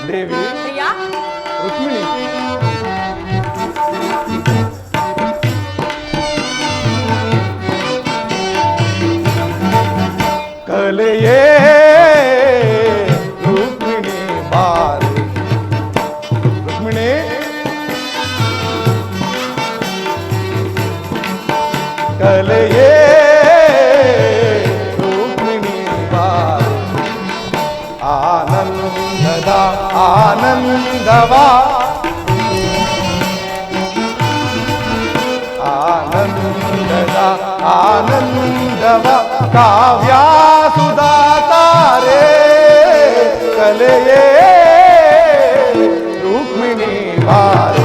ದೇವಿ ರುಕ್ಮಿಣಿ, ಕಲೆಯೇ ರುಕ್ಮಿಣಿ ಬಾರಿ. ರುಕ್ಮಿಣಿ ಕಲೆಯೇ ರುಕ್ಮಿಣಿ ಬಾರಿ. ಆನಂದದ ಆನಂದವ ಆನಂದದ ಆನಂದವ ಕಾವ್ಯಾಸುದಾತಾರೆ ಕಲೆಯೇ ರುಕ್ಮಿಣಿ ಬಾರಿ.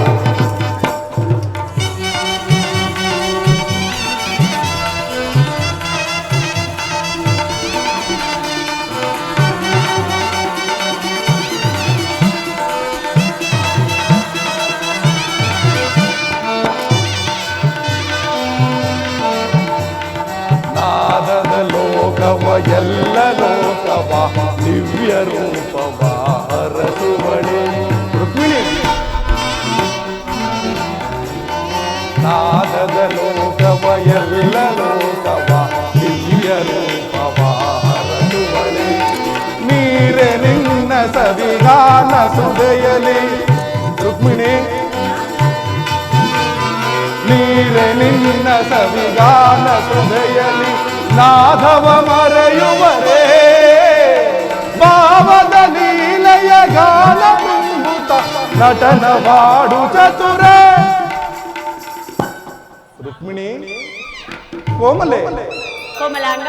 ಎಲ್ಲ ಲೋಕವ ದಿವ್ಯ ರೂಪವ ಹರಸುವಳೆ ರುಕ್ಮಿಣಿ. ನಾದದ ಲೋಕವ ಎಲ್ಲ ಲೋಕವ ದಿವ್ಯ ರೂಪವ ಹರಸುವಳೆ. ನೀರೆ ನಿನ್ನ ಸವಿಗಾನ ಸುದೆಯಲಿ ರುಕ್ಮಿಣಿ. ನೀರೆ ನಿನ್ನ ಸವಿಗಾನ ಸುದೆಯಲಿ ನಾಧವ ಮರೆಯುವರೇ. ಭಾವದ ಲೀಲೆಯ ಗಾನ ತುಂಬುತ್ತ ನಟನವಾಡು ಚತುರ ರುಕ್ಮಿಣಿ. ಕೋಮಲೆ ಕೋಮಲಾಂಗ,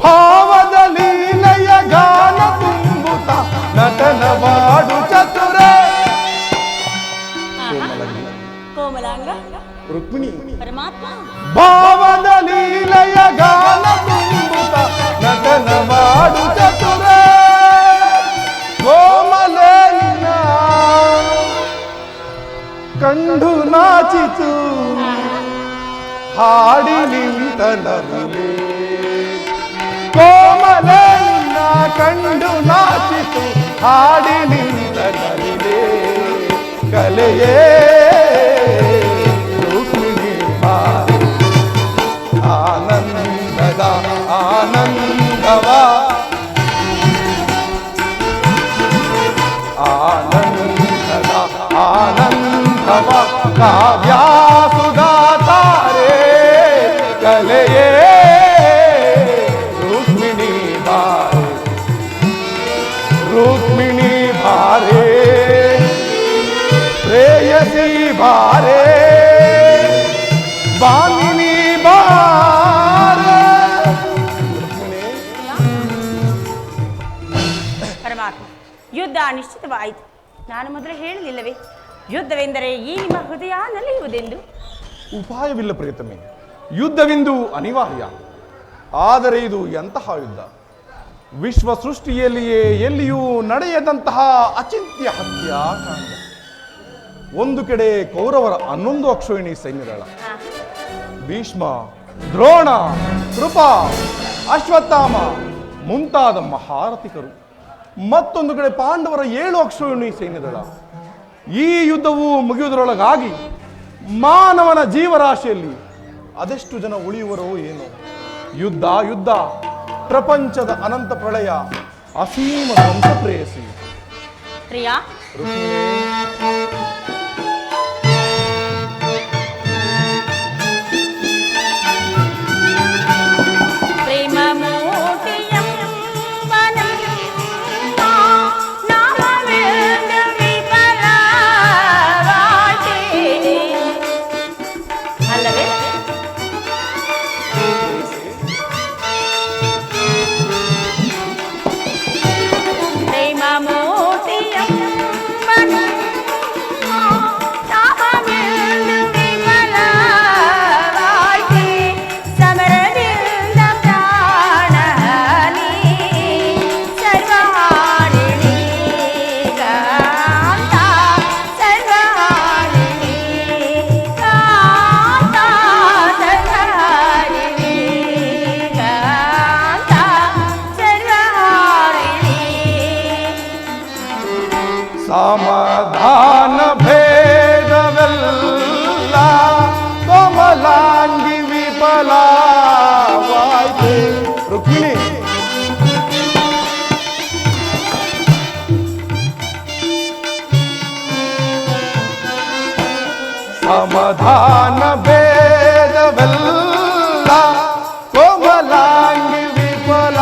ಭಾವದ ಲೀಲೆಯ ಗಾನ ತುಂಬುತ್ತ ನಟನವಾಡು ಚತುರ ಕೋಮಲಾಂಗ, ರುಕ್ಮಿಣಿ. ಪರಮಾತ್ಮ ಭಾವದ ಲೀಲೆಯ ಗಾನ ತುಂಬುತ್ತ ನಟನವಾಡು ಚತುರ ಕೋಮಲೆನ್ನ ಕಂಡು ನಾಚಿತು ಹಾಡಿ ನಿಂತ ನಗುಲೆ. ಕೋಮಲೆನ್ನ ಕಂಡು ನಾಚಿತು ಹಾಡಿ ನಿಂತ ನಗುಲೆ. ಕಲೆಯೇ ರುಕ್ಮಿಣಿ ಬಾರಿ. ಆನಂದದ ಆನಂದವ ಆನಂದದ ಆನಂದವ ಕಾವ್ಯಾಸುದಾತಾರೆ ಕಲೆಯೇ ರುಕ್ಮಿಣಿ ಬಾರಿ. ರುಕ್ಮಿಣಿ ಬಾರೇ ಪ್ರೇಯಸಿ ಬಾರೇ ಬಾಮಿನಿ ಬಾರೆ. ಪರಮಾತ್ಮ, ಯುದ್ಧ ನಿಶ್ಚಿತವಾಯಿತು. ನಾನು ಮೊದಲು ಹೇಳಲಿಲ್ಲವೇ ಯುದ್ಧವೆಂದರೆ ಈ ನಿಮ್ಮ ಹೃದಯ ನಲಿಯುವುದೆಂದು? ಉಪಾಯವಿಲ್ಲ ಪ್ರಿಯತಮೆ, ಯುದ್ಧವೆಂದು ಅನಿವಾರ್ಯ. ಆದರೆ ಇದು ಎಂತಹ ಯುದ್ಧ? ವಿಶ್ವ ಸೃಷ್ಟಿಯಲ್ಲಿಯೇ ಎಲ್ಲಿಯೂ ನಡೆಯದಂತಹ ಅಚಿಂತ್ಯ ಹತ್ಯಾಕಾಂಡ. ಒಂದು ಕಡೆ ಕೌರವರ 11 ಅಕ್ಷೋಹಿಣಿ ಸೈನ್ಯದಳ, ಭೀಷ್ಮ, ದ್ರೋಣ, ಕೃಪ, ಅಶ್ವತ್ಥಾಮ ಮುಂತಾದ ಮಹಾರಥಿಕರು. ಮತ್ತೊಂದು ಕಡೆ ಪಾಂಡವರ 7 ಅಕ್ಷೋಹಿಣಿ ಸೈನ್ಯದಳ. ಈ ಯುದ್ಧವು ಮುಗಿಯುವುದರೊಳಗಾಗಿ ಮಾನವನ ಜೀವರಾಶಿಯಲ್ಲಿ ಅದೆಷ್ಟು ಜನ ಉಳಿಯುವರೋ ಏನೋ. ಯುದ್ಧ ಯುದ್ಧ ಪ್ರಪಂಚದ ಅನಂತ ಪ್ರಳಯ, ಅಸೀಮ ಧ್ವಂಸ ಪ್ರೇಯಸಿ. ಪ್ರಿಯಾ, ರುಕ್ಮಿಣಿ, ಸಮಾಧಾನ ಭೇದವೆಲ್ಲ ಕೋಮಲಾಂಗಿ ವಿಫಲವಾಯಿತೆ,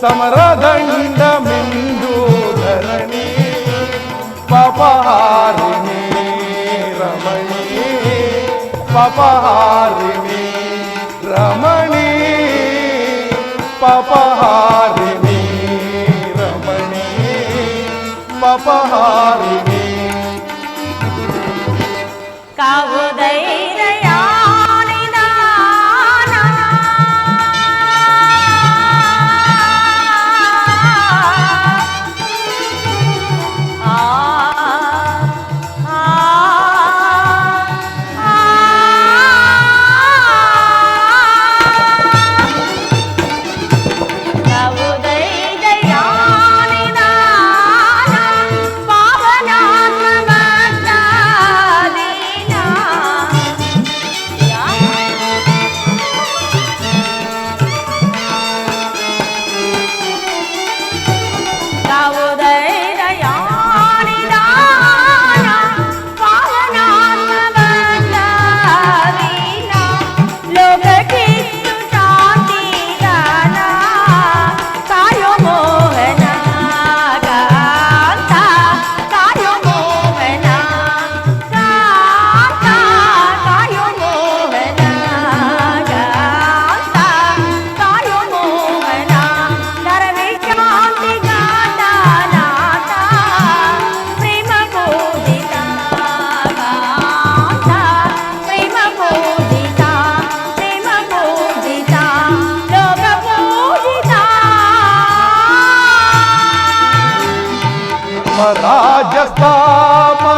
ಸಮರದಂಡ ಮಿಂದು ಧರಣಿ ಪಾಪಹಾರಿಣಿ ರಮಣಿ, ಪಾಪಹಾರಿಣಿ ರಮಣಿ, ಪಾಪಹಾರಿಣಿ ರಮಣಿ, ಪಾಪಹಾರಿಣಿ.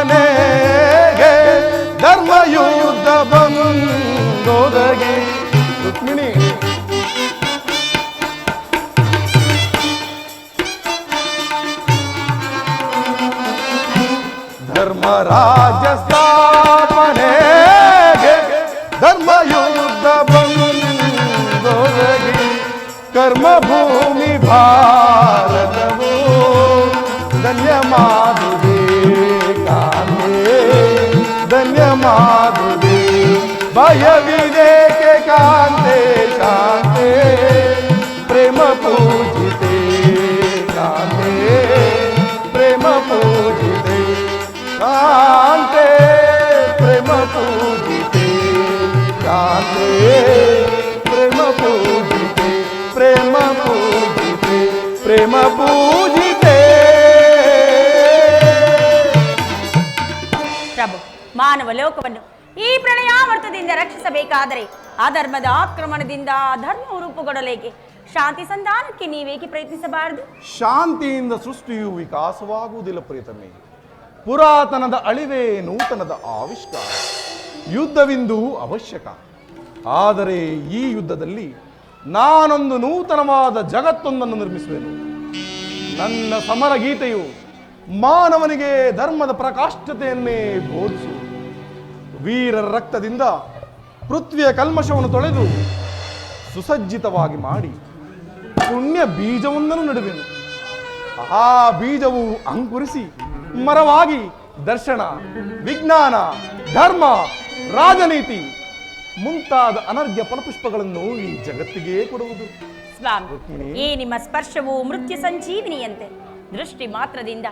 ರಾಜ್ಯಸ್ಥಾಪನೆಗೆ ಧರ್ಮಯುದ್ಧ ಬಂದೊದಗಿ. ರುಕ್ಮಿಣಿ, ಧರ್ಮ ರಾಜ್ಯಸ್ಥಾಪನೆಗೆ ಧರ್ಮಯುದ್ಧ ಬಂದೊದಗಿ, ಕರ್ಮಭೂಮಿ ಭಾರತವು ಧನ್ಯ ಮಾಧುರೇ ಕಾಂತೆ, ಧನ್ಯ ಮಾಧುರೇ ಭಯವಿದೇಕೆ ಕಾಂತೆ ಕಾಂತೆ, ಪ್ರೇಮ ಪೂಜಿತೆ ಕಾಂತೆ, ಪ್ರೇಮ ಪೂಜಿತೆ ಕಾಂತೆ, ಪ್ರೇಮ ಪೂಜಿತೆ ಕಾಂತೆ, ಪ್ರೇಮ ಪೂಜಿತೆ, ಪ್ರೇಮ ಪೂಜಿತೆ, ಪ್ರೇಮ ಪೂಜಿತೆ. ಪ್ರಭು, ಮಾನವ ಲೋಕವನ್ನು ಈ ಪ್ರಳಯಾವರ್ತದಿಂದ ರಕ್ಷಿಸಬೇಕಾದರೆ ಅಧರ್ಮದ ಆಕ್ರಮಣದಿಂದ ಧರ್ಮ ರೂಪುಗೊಳ್ಳಲೇಕೆ ಶಾಂತಿ ಸಂಧಾನಕ್ಕೆ ನೀವೇಕೆ ಪ್ರಯತ್ನಿಸಬಾರದು? ಶಾಂತಿಯಿಂದ ಸೃಷ್ಟಿಯು ವಿಕಾಸವಾಗುವುದಿಲ್ಲ ಪ್ರಿಯತಮೆ. ಪುರಾತನದ ಅಳಿವೆ ನೂತನದ ಆವಿಷ್ಕಾರ. ಯುದ್ಧವಿಂದು ಅವಶ್ಯಕ. ಆದರೆ ಈ ಯುದ್ಧದಲ್ಲಿ ನಾನೊಂದು ನೂತನವಾದ ಜಗತ್ತೊಂದನ್ನು ನಿರ್ಮಿಸುವೆನು. ನನ್ನ ಸಮರ ಗೀತೆಯು ಮಾನವನಿಗೆ ಧರ್ಮದ ಪ್ರಕಾಷ್ಠತೆಯನ್ನೇ ಬೋಧಿಸು. ವೀರರ ರಕ್ತದಿಂದ ಪೃಥ್ವಿಯ ಕಲ್ಮಶವನ್ನು ತೊಳೆದು ಸುಸಜ್ಜಿತವಾಗಿ ಮಾಡಿ ಪುಣ್ಯ ಬೀಜವೊಂದನ್ನು ನೆಡುವೆನು. ಆ ಬೀಜವು ಅಂಕುರಿಸಿ ಮರವಾಗಿ ದರ್ಶನ, ವಿಜ್ಞಾನ, ಧರ್ಮ, ರಾಜನೀತಿ ಮುಂತಾದ ಅನರ್ಘ್ಯ ಫಲಪುಷ್ಪಗಳನ್ನು ಈ ಜಗತ್ತಿಗೆ ಕೊಡುವುದು. ಸ್ವಾಮಿ, ಈ ನಿಮ್ಮ ಸ್ಪರ್ಶವು ಮೃತ್ಯು ಸಂಜೀವಿನಿಯಂತೆ. ದೃಷ್ಟಿ ಮಾತ್ರದಿಂದ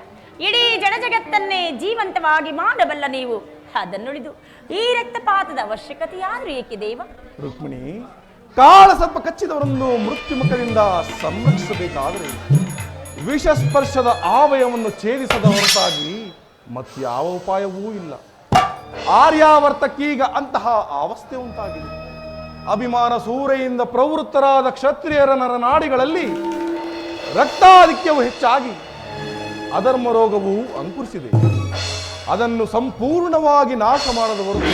ಇಡೀ ಜಗತ್ತನ್ನೇ ಜೀವಂತವಾಗಿ ಮಾಡಬಲ್ಲ ನೀವು. ಅದನ್ನುಳಿದು ಈ ರಕ್ತಪಾತದ ಅವಶ್ಯಕತೆಯಾದ್ರೂ ಏಕೆ ದೇವ? ರುಕ್ಮಿಣಿ, ಕಾಳ ಸ್ವಲ್ಪ ಕಚ್ಚಿದವರನ್ನು ಮೃತ್ಯು ಮುಖದಿಂದ ಸಂರಕ್ಷಿಸಬೇಕಾದರೆ ವಿಷಸ್ಪರ್ಶದ ಆವಯವನ್ನು ಛೇದಿಸದ ಹೊರತಾಗಿ ಮತ್ಯಾವ ಉಪಾಯವೂ ಇಲ್ಲ. ಆರ್ಯಾವರ್ತಕ್ಕೀಗ ಅಂತಹ ಅವಸ್ಥೆ ಉಂಟಾಗಿದೆ. ಅಭಿಮಾನ ಸೂರೆಯಿಂದ ಪ್ರವೃತ್ತರಾದ ಕ್ಷತ್ರಿಯರ ನರನಾಡಿಗಳಲ್ಲಿ ರಕ್ತಾಧಿಕ್ಯವು ಹೆಚ್ಚಾಗಿ ಅಧರ್ಮ ರೋಗವು ಅಂಕುರಿಸಿದೆ. ಅದನ್ನು ಸಂಪೂರ್ಣವಾಗಿ ನಾಶ ಮಾಡದ ಹೊರತು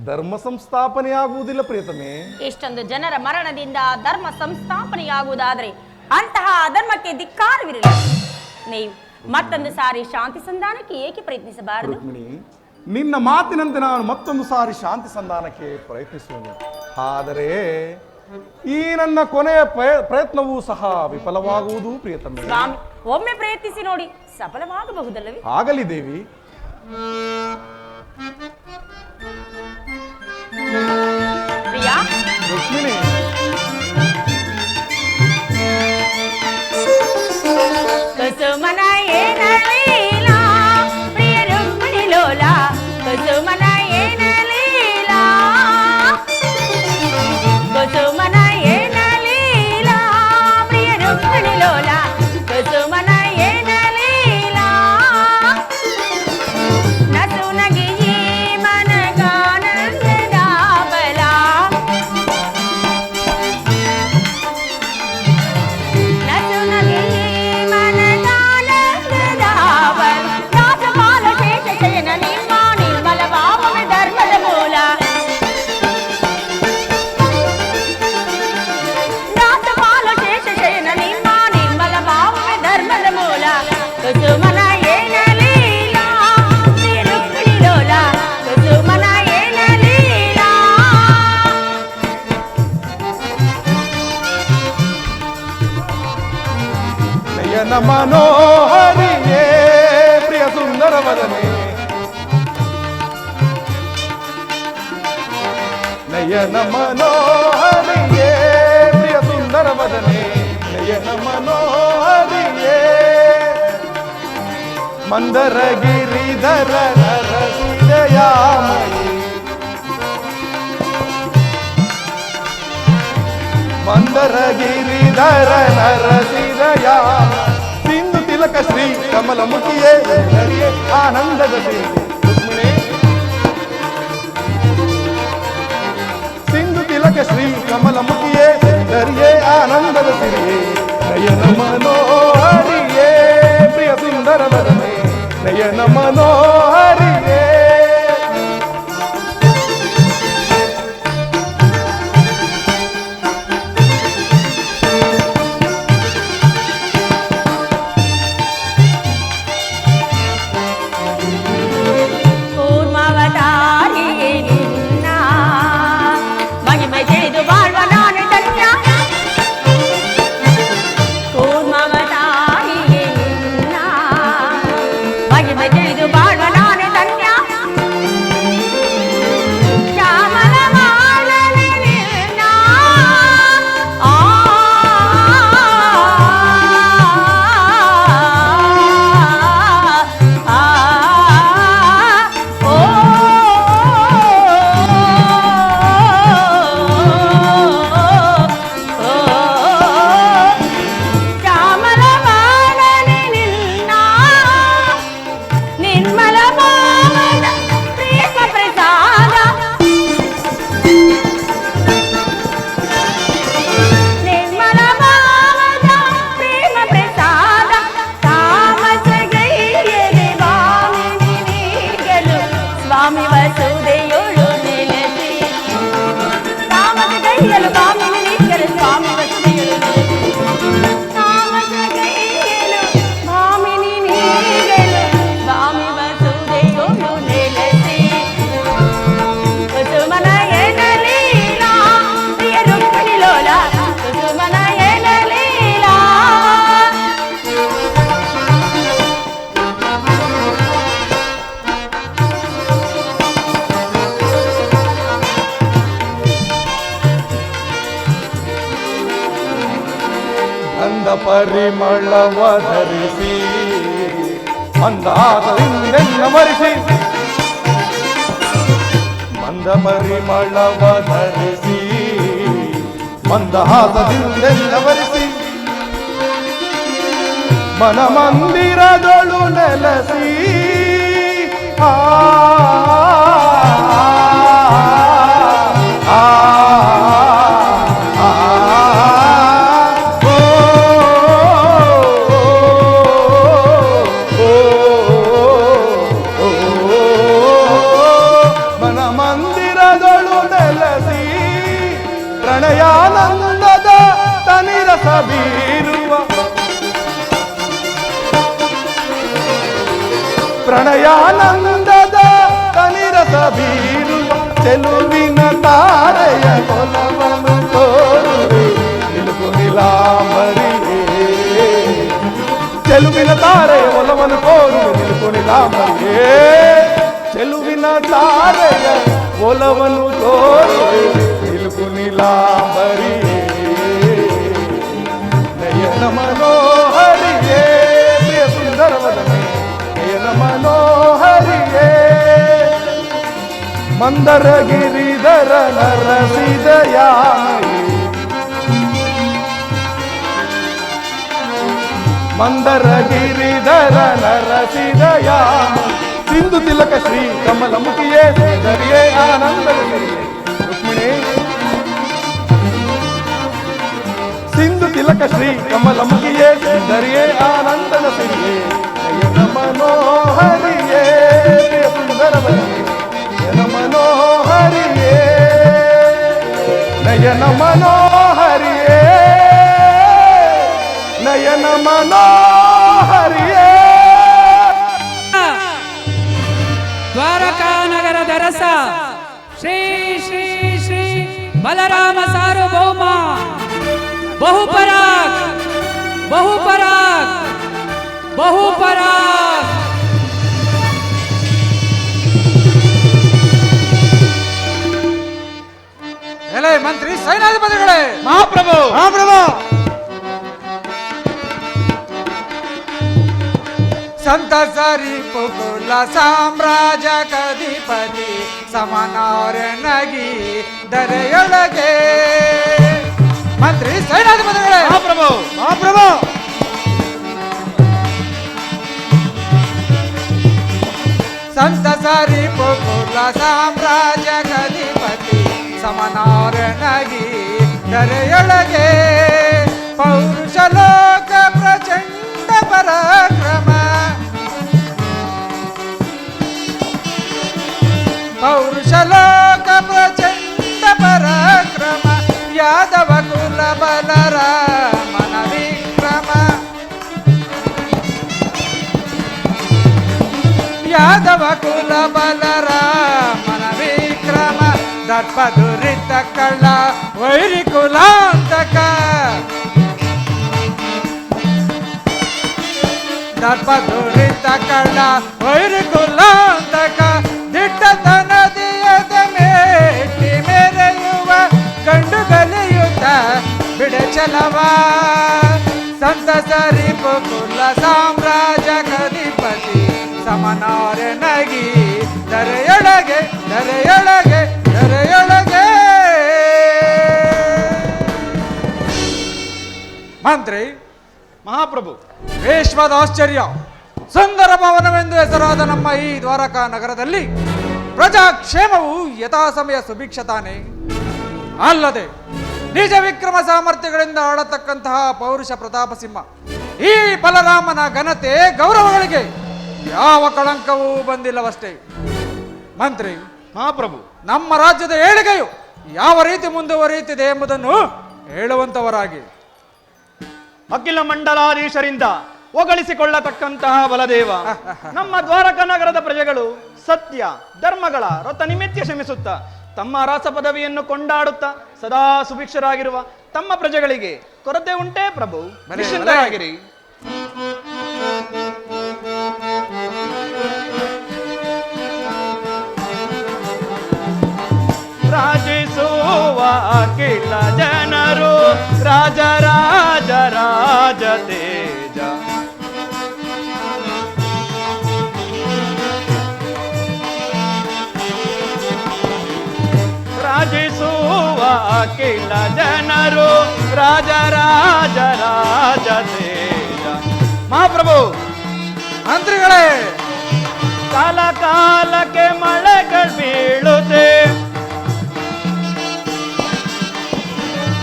ಧರ್ಮ ಸಂಸ್ಥಾಪನೆಯಾಗುವುದಿಲ್ಲ ಪ್ರಿಯತಮೆ. ಇಷ್ಟೊಂದು ಜನರ ಮರಣದಿಂದ ಧರ್ಮ ಸಂಸ್ಥಾಪನೆಯಾಗುವುದಾದರೆ ಅಂತಹ ಅಧರ್ಮಕ್ಕೆ ಧಿಕ್ಕಾರವಿರಲಿಲ್ಲ. ನೀವು ಮತ್ತೊಂದು ಸಾರಿ ಶಾಂತಿ ಸಂಧಾನಕ್ಕೆ ಏಕೆ ಪ್ರಯತ್ನಿಸಬಾರದು? ರುಕ್ಮಿಣಿ, ನಿನ್ನ ಮಾತಿನಂತೆ ನಾನು ಮತ್ತೊಂದು ಸಾರಿ ಶಾಂತಿ ಸಂಧಾನಕ್ಕೆ ಪ್ರಯತ್ನಿಸುವೆನು. ಆದರೆ ಈ ನನ್ನ ಕೊನೆಯ ಪ್ರಯತ್ನವೂ ಸಹ ವಿಫಲವಾಗುವುದು ಪ್ರಿಯತಮೆ. ಸ್ವಾಮಿ, ಒಮ್ಮೆ ಪ್ರಯತ್ನಿಸಿ ನೋಡಿ, ಸಫಲವಾಗಬಹುದಲ್ಲವೇ? ಆಗಲಿ ದೇವಿ. ಪ್ರಿಯಾ, ರುಕ್ಮಿಣಿ, ಕುಸುಮನ ಏನ ಲೀಲಾ, ಪ್ರಿಯ ರುಕ್ಮಿಣಿ ಲೋಲ, ಕುಸುಮನ ಏನ ಲೀಲಾ, ಕುಸುಮನ ಏನ ಲೀಲಾ, ಪ್ರಿಯ ರುಕ್ಮಿಣಿ ಲೋಲ, ಕುಸುಮನ ಏನ ಲೀಲಾ, ನಸು ನಗಿಯೇ ಮನಗಾನಂದದ ಬಲ, ನಸು ನಗಿಯೇ ಮನಗಾನಂದದ ಬಲ, ರಾಜಪಾಲ ಶೇಷ ಶಯನ ನಿಮ್ಮ ನಿರ್ಮಲ ಭಾವವೇ ಧರ್ಮದ ಮೂಲ, ರಾಜಪಾಲ ಶೇಷ ಶಯನ ನಿಮ್ಮ ನಿರ್ಮಲ ಭಾವವೇ ಧರ್ಮದ ಮೂಲ, ಕುಸುಮನ ಏನ ಲೀಲಾ, ಪ್ರಿಯ ರುಕ್ಮಿಣಿ ಲೋಲ, ಕುಸುಮನ ಏನ ಲೀಲಾ. ನಯನ ಮನೋಹರಿಯೇ ಪ್ರಿಯ ಸುಂದರ ವದನೆ, ನಯನ ಮನೋಹರಿಯೇ ಪ್ರಿಯ ಸುಂದರ ವದನೆ, ನಯನ ಮನೋಹರಿಯೇ ಮಂದರ ಗಿರಿಧರ ನರಸಿದಯಾಮಯಿ, ಮಂದರ ಗಿರಿಧರ ನರಸಿದಯಾಮ, ಸಿಂಧು ತಿಲಕ ಶ್ರೀ ಕಮಲ ಮುಖಿಯೇ ಹರಿಯೇ ಆನಂದದ ಸಿರಿ. ರುಕ್ಮಿಣಿ, ಸಿಂಧು ತಿಲಕ ಶ್ರೀ ಕಮಲ ಮುಖಿಯೇ ಹರಿಯೇ ಆನಂದದ ಸಿರಿಯೇ, ನಯನ ಮನೋಹರಿಯೇ ಪ್ರಿಯ ಸುಂದರ ವದನೆ, ನಯನ ಮನೋಹರಿಯೇ. ಕೂರ್ಮಾವತಾರಿಯೇ ನಿನ್ನ ಮಹಿಮೆ ತಿಳಿದು ಬಾಳುವ ನಾನು ಧನ್ಯ, ಕೂರ್ಮಾವತಾರಿಯೇ ನಿನ್ನ ಮಹಿಮೆ ತಿಳಿದು ಬಾಳುವ ನಾನು ಧನ್ಯ, ಶ್ಯಾಮಲ ಬಾಳನೆ ನಿನ್ನ ಆ ಓ ಶ್ಯಾಮಲ ಬಾಳನೆ ನಿನ್ನ ನಿರ್ಮಲ ಭಾವದ ಪ್ರೇಮ ಪ್ರಸಾದ, ನಿರ್ಮಲ ಭಾವದ ಪ್ರೇಮ ಪ್ರಸಾದ, ತಾಮಸ ಗೈಯದೆ ಭಾಮಿನಿ ನೀಗಲು ಸ್ವಾಮಿ ವಸುದೆಯೊಳು ನೆಲೆಸಿ, ತಾಮಸ ಗೈಯಲು ಭಾಮಿನಿ ನೀಗಲು ಸ್ವಾಮಿ ವಸುದೆಯೊಳು ನೆಲೆಸಿ, ತಾಮಸ ಗೈಯಲು ಭಾಮಿನಿ ನೀಗಲು ಸ್ವಾಮಿ ವಸುದೆಯೊಳು ನೆಲೆಸಿ, ಕುಸುಮನ ಏನ ಲೀಲಾ, ಪ್ರಿಯ ರುಕ್ಮಿಣಿ ಲೋಲ, ಕುಸುಮನ ಏನ ಲೀಲಾ. ಗಂಧ ಪರಿಮಳವ ಧರಿಸಿ ಮಂದಾರದಿಂದೆನ್ನ ಮರಿಸಿ, ಮಂದ ಪರಿಮಳವ ಧರಿಸಿ ಮಂದಹಾಸದಿಂದೆನ್ನ ವರಿಸಿ, ಮನ ಮಂದಿರದೊಳು ನೆಲೆಸಿ ಆ ಆ ಮನ ಮಂದಿರದೊಳು ನೆಲೆಸಿ ಪ್ರಣಯಾನಂದದ ತನಿರಸ ಬೀರುವ, ಪ್ರಣಯಾನಂದದ ತನಿರಸ ಬೀರುವ ಚೆಲುವಿನ ತಾರೆಯ ಕೊಲವನ್ನು ತೋರುವೆ, ತಾರೆ ಒಲವನ್ನು ಕೋರು ನಿಲ್ಕುಣಿಲಾಂಬರಿಯೇ ಚೆಲುವಿನ ತಾರೆಯ ಒಲವನ್ನು ಕೋರು ನಿಲ್ಕುಣಿಲಾಂಬರಿಯೇ ನಯನ ಮನೋಹರಿಯೇ ಪ್ರಿಯ ಸುಂದರವದನೆ ನಯನ ಮನೋಹರಿಯೇ ಮಂದರ ಗಿರಿಧರ ನರಸಿದಯಾಮಯಿ ಮಂದರ ಗಿರಿಧರ ನರಸಿದಯಾಮಯಿ ಸಿಂಧು ತಿಲಕ ಶ್ರೀ ಕಮಲಮುಖಿಯೇ ಶ್ರೀಧರಿಯೇ ಆನಂದದ ಸಿರಿಯೇ ರುಕ್ಮಿಣಿ ಸಿಂಧು ತಿಲಕ ಶ್ರೀ ಕಮಲಮುಖಿಯೇ ಶ್ರೀಧರಿಯೇ ಆನಂದದ ಸಿರಿಯೇ ನಯನ ಮನೋಹರಿಯೇ ಪ್ರಿಯ ಸುಂದರವದನೆ ನಯನ ಮನೋಹರಿಯೇ ನಯನ ಮನೋಹರಿಯೇ ನಯನ ಮನೋಹರಿಯೇ ದ್ವಾರಕಾ ನಗರದ ರಸ ಶ್ರೀ ಶ್ರೀ ಶ್ರೀ ಬಲರಾಮ ಸಾರ್ವಭೌಮ ಬಹುಪರಾಗ್ ಬಹುಪರಾಗ್ ಬಹುಪರಾಗ್. ಎಲೆ ಮಂತ್ರಿ ಸೈನ್ಯಾಧಿಪತಿಗಳೇ, ಮಹಾಪ್ರಭು ಮಹಾಪ್ರಭು, ಸಂತಸರಿ ಪುಕುಲ ಸಾಮ್ರಾಜ್ಯ ಕಧಿಪತಿ ಸಮನಾರನಗಿ ದರೆಯೊಳಗೆ. ಮಂತ್ರಿ ಸೈನ್ಯಾಧಿಪತಿಗಳೇ, ಮಹಾಪ್ರಭು ಮಹಾಪ್ರಭು, ಸಂತಸರಿ ಪುಕುಲ ಸಾಮ್ರಾಜ್ಯ ಕಧಿಪತಿ ಸಮನಾರನಗಿ ದರೆಯೊಳಗೆ. ಪೌರುಷ ಲೋಕ ಪ್ರಚಂಡ ಪರಾಕ್ರಮ, ಪೌರುಷ ಲೋಕ ಪ್ರಚಂಡ ಪರಾಕ್ರಮ, ಯಾದವ ಕುಲ ಬಲರ ಮನ ವಿಕ್ರಮ, ಯಾದವ ಕುಲ ಬಲರ ಮನ ವಿಕ್ರಮ. ದರ್ಪ ದುರಿತ ಕಳ್ಳ ವೈರಿ ಕುಲಾಂತಕ, ದರ್ಪ ದುರಿತ ಕಳ್ಳ ವೈರಿ ಕುಲಾಂತಕ. ದಿಟ್ಟತನದಿಯದ ಮೇಟಿ ಮೆರೆಯುವ ಗಂಡು ಗಲಿಯುತ್ತ ಬಿಡಚಲವ. ಸಂತಸರಿ ಪುಕುಲ ಸಾಮ್ರಾಜ್ಯ ಕಧಿಪತಿ ಸಮನಾರನಗಿ ದರೆಯೊಳಗೆ ದರೆಯೊಳಗೆ ದರೆಯೊಳಗೆ. ಮಂತ್ರಿ ಮಹಾಪ್ರಭು ವಿಶ್ವದ ಆಶ್ಚರ್ಯ ಸುಂದರ ಭವನವೆಂದು ಹೆಸರಾದ ನಮ್ಮ ಈ ದ್ವಾರಕಾ ನಗರದಲ್ಲಿ ಪ್ರಜಾಕ್ಷೇಮವು ಯಥಾಸಮಯ ಸುಭಿಕ್ಷತಾನೆ. ಅಲ್ಲದೆ ನಿಜ ವಿಕ್ರಮ ಸಾಮರ್ಥ್ಯಗಳಿಂದ ಆಳತಕ್ಕಂತಹ ಪೌರುಷ ಪ್ರತಾಪ ಸಿಂಹ ಈ ಬಲರಾಮನ ಘನತೆ ಗೌರವಗಳಿಗೆ ಯಾವ ಕಳಂಕವೂ ಬಂದಿಲ್ಲವಷ್ಟೇ. ಮಂತ್ರಿ ಮಹಾಪ್ರಭು ನಮ್ಮ ರಾಜ್ಯದ ಏಳಿಗೆಯು ಯಾವ ರೀತಿ ಮುಂದುವರಿಯುತ್ತಿದೆ ಎಂಬುದನ್ನು ಹೇಳುವಂತವರಾಗಿ. ಅಖಿಲ ಮಂಡಲಾಧೀಶರಿಂದ ಹೊಗಳಿಸಿಕೊಳ್ಳತಕ್ಕಂತಹ ಬಲದೇವ, ನಮ್ಮ ದ್ವಾರಕ ನಗರದ ಪ್ರಜೆಗಳು ಸತ್ಯ ಧರ್ಮಗಳ ವ್ರತ ನಿಮಿತ್ಯ ಶ್ರಮಿಸುತ್ತ ತಮ್ಮ ರಾಸ ಪದವಿಯನ್ನು ಕೊಂಡಾಡುತ್ತಾ ಸದಾ ಸುಭಿಕ್ಷರಾಗಿರುವ ತಮ್ಮ ಪ್ರಜೆಗಳಿಗೆ ಕೊರತೆ ಉಂಟೇ ಪ್ರಭು? ನಿಶ್ಚಿಂತರಾಗಿರಿ. ರಾಜಿಸುವ ಅಖಿಲ ಜನರು ರಾಜ ರಾಜ ರಾಜ ತೇಜ, ರಾಜಿಸುವ ಅಖಿಲ ಜನರು ರಾಜ ರಾಜ ರಾಜ ತೇಜ. ಮಹಾಪ್ರಭು ಮಂತ್ರಿಗಳೇ, ಕಾಲ ಕಾಲಕ್ಕೆ ಮಳೆಗಳು ಬೀಳುತ್ತೆ,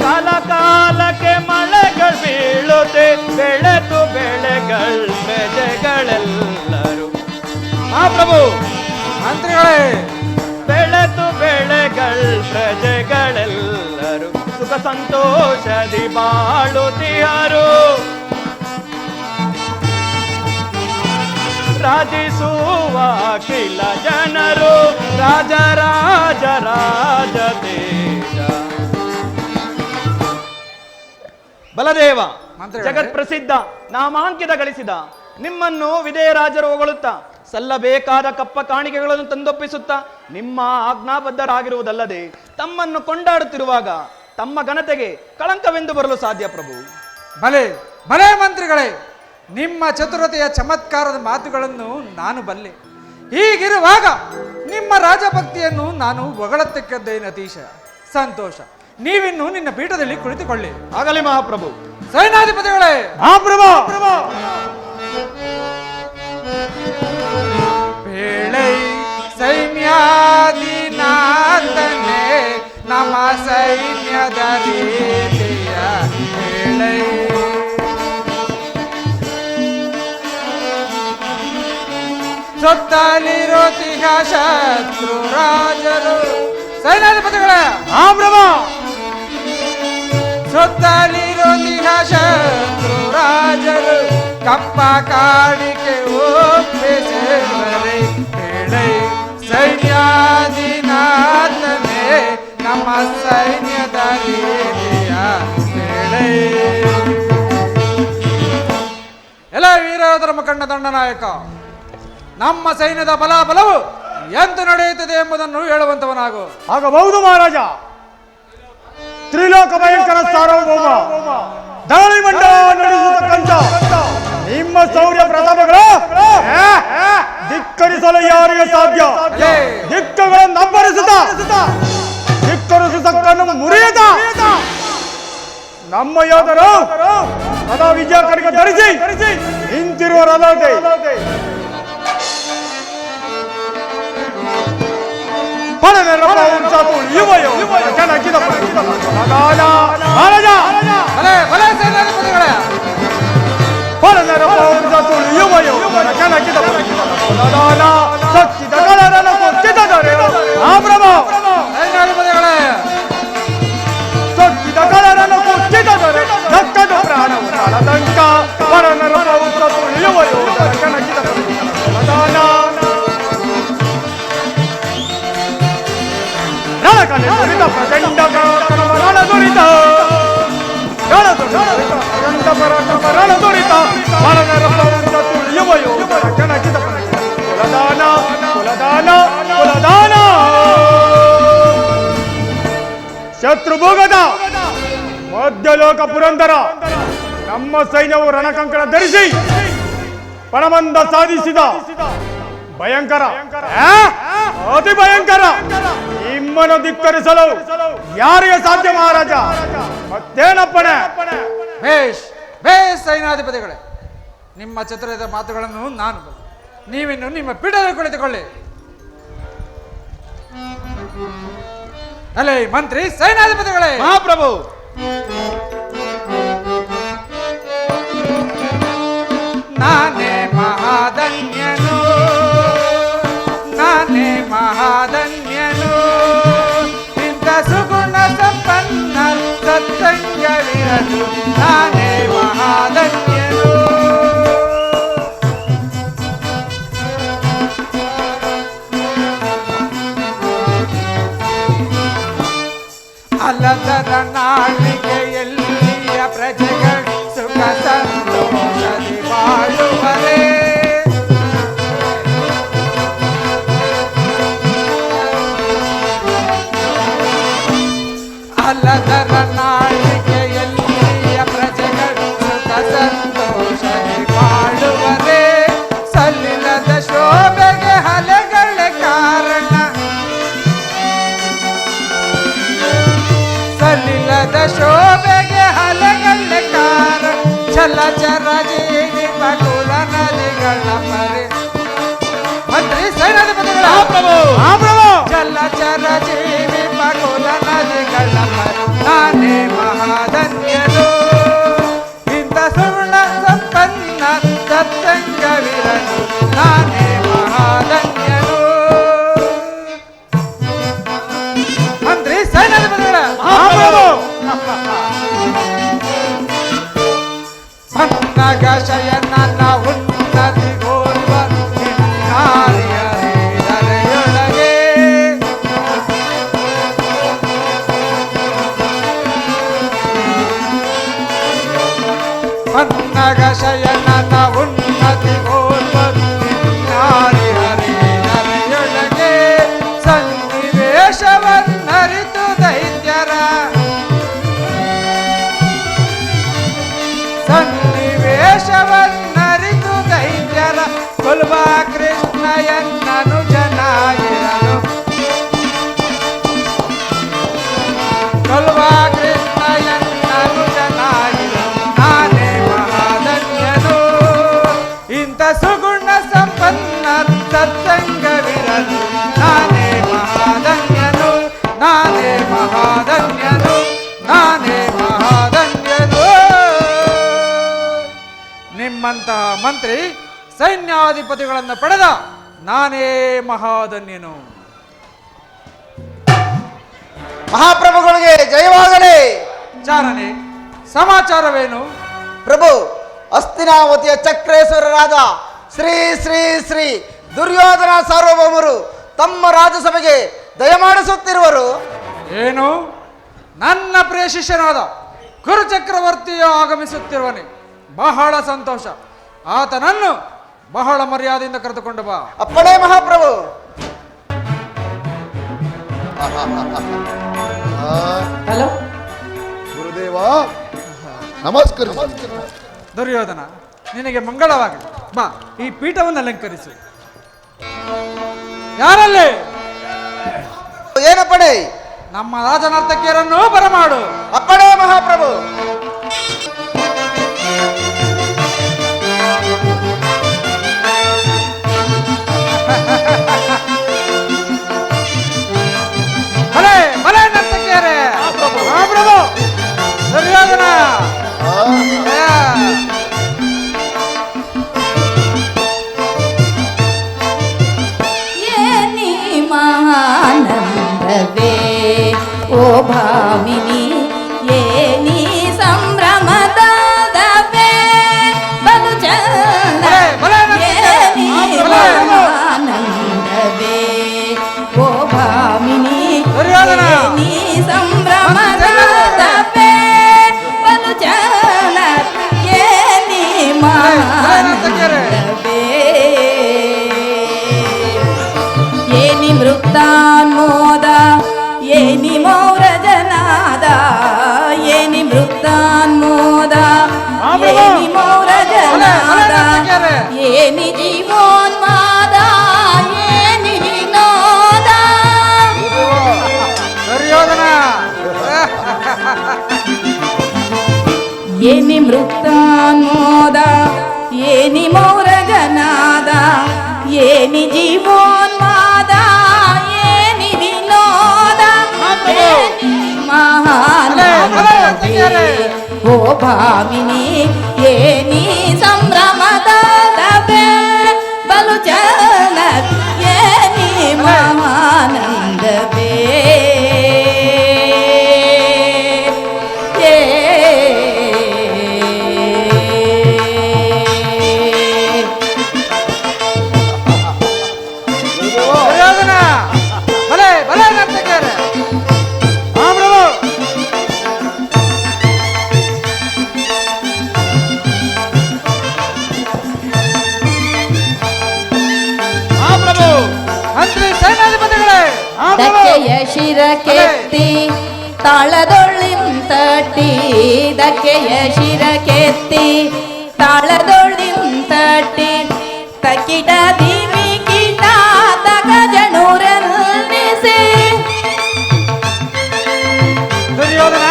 ಕಾಲ ಕಾಲಕ್ಕೆ ಮಳೆಗಳು ಬೀಳುತ್ತೆ, ಬೆಳೆದು ಬೆಳೆಗಳು ಪ್ರಜೆಗಳೆಲ್ಲರೂ. ಮಹಾಪ್ರಭು ಮಂತ್ರಿಗಳೇ, ಬೆಳೆದು ಬೆಳೆಗಳು ಪ್ರಜೆಗಳೆಲ್ಲರೂ ಸುಖ ಸಂತೋಷದಿ ಬಾಳುತ್ತಿಯರು. ರಾಜಿಸುವ ಅಖಿಲ ಜನರು ರಾಜ ರಾಜ ರಾಜ ತೇಜ. ಬಲದೇವ ಮಂತ್ರಿಗಳೇ. ಜಗತ್ ಪ್ರಸಿದ್ಧ ನಾಮಾಂಕಿತ ಗಳಿಸಿದ ನಿಮ್ಮನ್ನು ವಿಧೇಯರಾಜರು ಹೊಗಳುತ್ತಾ ಸಲ್ಲಬೇಕಾದ ಕಪ್ಪ ಕಾಣಿಕೆಗಳನ್ನು ತಂದೊಪ್ಪಿಸುತ್ತಾ ನಿಮ್ಮ ಆಜ್ಞಾಬದ್ಧರಾಗಿರುವುದಲ್ಲದೆ ತಮ್ಮನ್ನು ಕೊಂಡಾಡುತ್ತಿರುವಾಗ ತಮ್ಮ ಘನತೆಗೆ ಕಳಂಕವೆಂದು ಬರಲು ಸಾಧ್ಯ ಪ್ರಭು. ಭಲೆ ಭಲೆ ಮಂತ್ರಿಗಳೇ, ನಿಮ್ಮ ಚತುರತೆಯ ಚಮತ್ಕಾರದ ಮಾತುಗಳನ್ನು ನಾನು ಬಲ್ಲೆ. ಹೀಗಿರುವಾಗ ನಿಮ್ಮ ರಾಜಭಕ್ತಿಯನ್ನು ನಾನು ಹೊಗಳತಕ್ಕದ್ದೇನು ಅತೀಶ ಸಂತೋಷ. ನೀವಿನ್ನು ನಿನ್ನ ಪೀಠದಲ್ಲಿ ಕುಳಿತುಕೊಳ್ಳಿ. ಆಗಲಿ ಮಹಾಪ್ರಭು. ಸೇನಾಧಿಪತಿಗಳೇ, ಮಹಾಪ್ರಭು ಬೇಳೈ ಸೈನ್ಯಾದಿನಾಥನೇ ನಮ್ಮ ಸೈನ್ಯದ ರೀತಿಯ ಬೇಳೈ. ಸುತ್ತಲಿರೋ ತಿಹ ಶತ್ರು ರಾಜರು. ಸೈನ್ಯಾಧಿಪತಿಗಳೇ, ಮಹಾಪ್ರಭು ಸುತ್ತಲಿರೋ ತಿಹ ಶತ್ರು ರಾಜರು ಕಪ್ಪ ಕಾಣಿಕೆ ಒಪ್ಪಿಸಿದರೆ ಹೇಳೈ ಸೈನ್ಯಾದಿನಾಥನೇ ನಮ್ಮ ಸೈನ್ಯದ ರೀತಿಯ ಹೇಳೈ. ಎಲ್ಲ ವೀರಯೋಧರ ಮುಖಂಡ ದಂಡನಾಯಕ, ನಮ್ಮ ಸೈನ್ಯದ ಬಲಾಬಲವು ಎಂತು ನಡೆಯುತ್ತದೆ ಎಂಬುದನ್ನು ಹೇಳುವಂತವನಾಗು. ಆಗಬಹುದು ಮಹಾರಾಜ. ತ್ರಿಲೋಕ ಭಯಂಕರ ಸಾರ್ವಭೌಮ ದಾಳಿ ಮಂಡ ನಡೆಸತಕ್ಕಂಥ ನಿಮ್ಮ ಶೌರ್ಯ ಪ್ರತಾಪಗಳು ಧಿಕ್ಕರಿಸಲು ಯಾರಿಗೆ ಸಾಧ್ಯ? ದಿಕ್ಕಗಳನ್ನು ಅಬ್ಬರಿಸುತ್ತಾ ಧಿಕ್ಕರಿಸುತ್ತಕ್ಕನ್ನು ಮುರಿಯುತ್ತ ನಮ್ಮ ಯೋಧರು ಸದಾ ವಿಜಯ ಕಡೆಗೆ ಧರಿಸಿ ನಿಂತಿರುವರಲ್ಲದೆ ಶತ್ರುಭೋಗದ ಮಧ್ಯಲೋಕ ಪುರಂದರ ನಮ್ಮ ಸೈನ್ಯವು ರಣಕಂಕಣ ಧರಿಸಿ ಪಣಮಂದ ಸಾಧಿಸಿದ ಭಯಂಕರ ಅತಿ ಭಯಂಕರ ನಿಮ್ಮನ್ನು ಧಿಕ್ಕರಿಸಲು ಯಾರಿಗೆ ಸಾಧ್ಯ ಮಹಾರಾಜ? ಮತ್ತೇನಪ್ಪಣೆ? ಬೇಷ್ ಬೇಷ್ ಸೈನ್ಯಾಧಿಪತಿಗಳೇ, ನಿಮ್ಮ ಚತುರದ ಮಾತುಗಳನ್ನು ನಾನು ನೀವಿನ್ನು ನಿಮ್ಮ ಪೀಠದಲ್ಲಿ ಕುಳಿತುಕೊಳ್ಳಿ. ಅಲ್ಲೇ ಮಂತ್ರಿ ಸೇನಾಧಿಪತಿಗಳೇ, ಮಹಾಪ್ರಭು. ನಾನೇ ಮಹಾಧನ್ಯನು, ನಾನೇ ಮಹಾಧನ್ಯನು, ಇಂಥ ಸುಗುಣ ಸಂಪನ್ನ ಸತ್ಸಂಗವಿರಲು ನಾನೇ ಮಹಾಧನ್ಯನು. ಅಲ್ಲದರ ನಾಳಿಗೆಯಲ್ಲಿಯ ಪ್ರಜೆಗಳು ಸುಖ ಸಂತೋಷದಿ ಬಾಳುವರೇ. ಅಲ್ಲದರ ನಾಳಿಗೆಯಲ್ಲಿಯ ಪ್ರಜೆಗಳು ಸುಖ ಸಂತೋಷದಿ ಬಾಳುವರೇ. ಸಲ್ಲಿಲ್ಲದ ಶೋಭೆಗೆ ಹಲೆಗಳ ಕಾರಣ, ಸಲ್ಲಿಲ್ಲದ ಶೋಭೆಗೆ ಹಲೆಗಳ ಕಾರಣ, ಚಲಚರ ಜೀವಿ ಬಕುಲ ನದಿಗಳ ಪರಿ. ಮಂತ್ರಿ ಸೇನಾಧಿಪತಿಗಳ ಚಲಚರ ಜೀವಿ ಬಕುಲ ನದಿಗಳ ಪರಿ. ನಾನೇ ಮಹಾಧನ್ಯನು, ಇಂಥ ಸುವರ್ಣ ಸಂಪನ್ನ ಸತ್ಸಂಗವಿರಲು ನಾನೇ ಮಹಾಧನ್ಯನು. ಮಂತ್ರಿ ಸೇನಾಧಿಪತಿಗಳ ಪನ್ನಗ ಶಯನ ಉನ್ನತಿ ಗೋಲ್ವ ಧರೆಯೊಳಗೆ. ಪನ್ನಗ ಶಯನ ಉನ್ನ ನಾರಿ ಹರಿ ಹರಿಯೊಳಗೆ ಸನ್ನಿವೇಶವನ್ನರಿತು ದೈತ್ಯರ ಸನ್ನಿವೇಶವನ್ನರಿತು ದೈತ್ಯರ ಕೊಲ್ವ ಕೃಷ್ಣಯನ್ನನು ಜನಾಗಿರಲು ಕೊಲ್ವ ಕೃಷ್ಣಯನ್ನನು ಜನಾಗಿರಲು ನಾನೇ ಮಹಾಧನ್ಯನು ಇಂಥ ಸುಗುಣ ಸಂಪನ್ನ ಸತ್ಸಂಗವಿರಲು ನಾನೇ ಮಹಾಧನ್ಯನು ನಾನೇ ಮಹಾಧನ್ಯನು ನಾನೇ ಮಹಾಧನ್ಯನು. ನಿಮ್ಮಂತಹ ಮಂತ್ರಿ ಸೈನ್ಯಾಧಿಪತಿಗಳನ್ನು ಪಡೆದ ನಾನೇ ಮಹಾಧನ್ಯನು. ಮಹಾಪ್ರಭುಗಳಿಗೆ ಜಯವಾಗಲಿ. ಚಾರನೆ ಸಮಾಚಾರವೇನು? ಪ್ರಭು, ಹಸ್ತಿನಾವತಿಯ ಚಕ್ರೇಶ್ವರರಾದ ಶ್ರೀ ಶ್ರೀ ಶ್ರೀ ದುರ್ಯೋಧನ ಸಾರ್ವಭೌಮರು ತಮ್ಮ ರಾಜಸಭೆಗೆ ದಯಮಾಡಿಸುತ್ತಿರುವರು. ಏನು? ನನ್ನ ಪ್ರಿಯ ಶಿಷ್ಯನಾದ ಕುರುಚಕ್ರವರ್ತಿಯು ಆಗಮಿಸುತ್ತಿರುವನೆ. ಬಹಳ ಸಂತೋಷ. ಆತನನ್ನು ಬಹಳ ಮರ್ಯಾದೆಯಿಂದ ಕರೆದುಕೊಂಡು ಬಾ. ಅಪ್ಪಣೆ ಮಹಾಪ್ರಭು. ಹಲೋ ಗುರುದೇವ ನಮಸ್ಕಾರ. ದುರ್ಯೋಧನ, ನಿನಗೆ ಮಂಗಳವಾಗಲಿ. ಬಾ, ಈ ಪೀಠವನ್ನು ಅಲಂಕರಿಸು. ಯಾರಲ್ಲಿ? ಏನಪ್ಪಣೆ? ನಮ್ಮ ರಾಜನರ್ತಕಿಯರನ್ನು ಬರಮಾಡು. ಅಪ್ಪಣೆ ಮಹಾಪ್ರಭು. ಭಲೆ ಭಲೆ ನರ್ತಕಿಯರೇ. ಮಹಾಪ್ರಭು, ದುರ್ಯೋಧನ ಏನಿ ಮಹಾನಂದವೇ ಓ ಭಾಮಿನಿ, ಏನಿ ಸಂಭ್ರಮದವೇ ಬಲು ಚಂದ. ಏನಿ ಮಹಾನಂದವೇ ಓ ಭಾಮಿನಿ, ಏನಿ ಸಂಭ್ರಮದವೇ ಬಲು ಚಂದ. ಏನಿ ಮಹಾನಂದವೇ ಏನಿ ಮೃಕ್ತಾನ್ಮೋದ, ಏನಿ ಮೌರಜನಾದ, ಏನಿ ಮೃಕ್ತಾನ್ಮೋದ, ಏನಿ ಮೌರಜನಾದ, ಏನಿ ಜೀವೋನ್ಮಾದ, ಏನಿ ವಿನೋದ. ದುರ್ಯೋಧನ ಏನಿ ಮೃಕ್ತಾನ್ಮೋದ, ಏನಿ ಮೌರಜನಾದ, ಏನಿ ಜೀವೋನ್ಮಾದ, ಏನಿ ವಿನೋದ. ಏನಿ ಮಹಾನಂದವೇ ಓ ಭಾಮಿನಿ, ಏನಿ ಸಂಭ್ರಮದವೇ ಬಲು ಚಂದ. ಏನಿ ಮಹಾನಂದವೇ ದುರ್ಯೋಧನ, ಭಲೆ ಭಲೆ ನರ್ತಕಿಯರೇ. ಮಹಾಪ್ರಭು, ಮಹಾಪ್ರಭು, ಮಂತ್ರಿ ಸೇನಾಧಿಪತಿಗಳೇ. ದಕ್ಕೆಯ ಶಿರಕೆತ್ತಿ ತಾಳದೊಳ್ಳಿಂತಟ್ಟಿ, ದಕ್ಕೆಯ ಶಿರಕೆತ್ತಿ ತಾಳದೊಳ್ಳಿಂತಟ್ಟಿ, ತಕಿಟ ದಿವಿ ಕಿಟ ತಗಜಣೂರನ್ನಿಸಿ. ದುರ್ಯೋಧನ,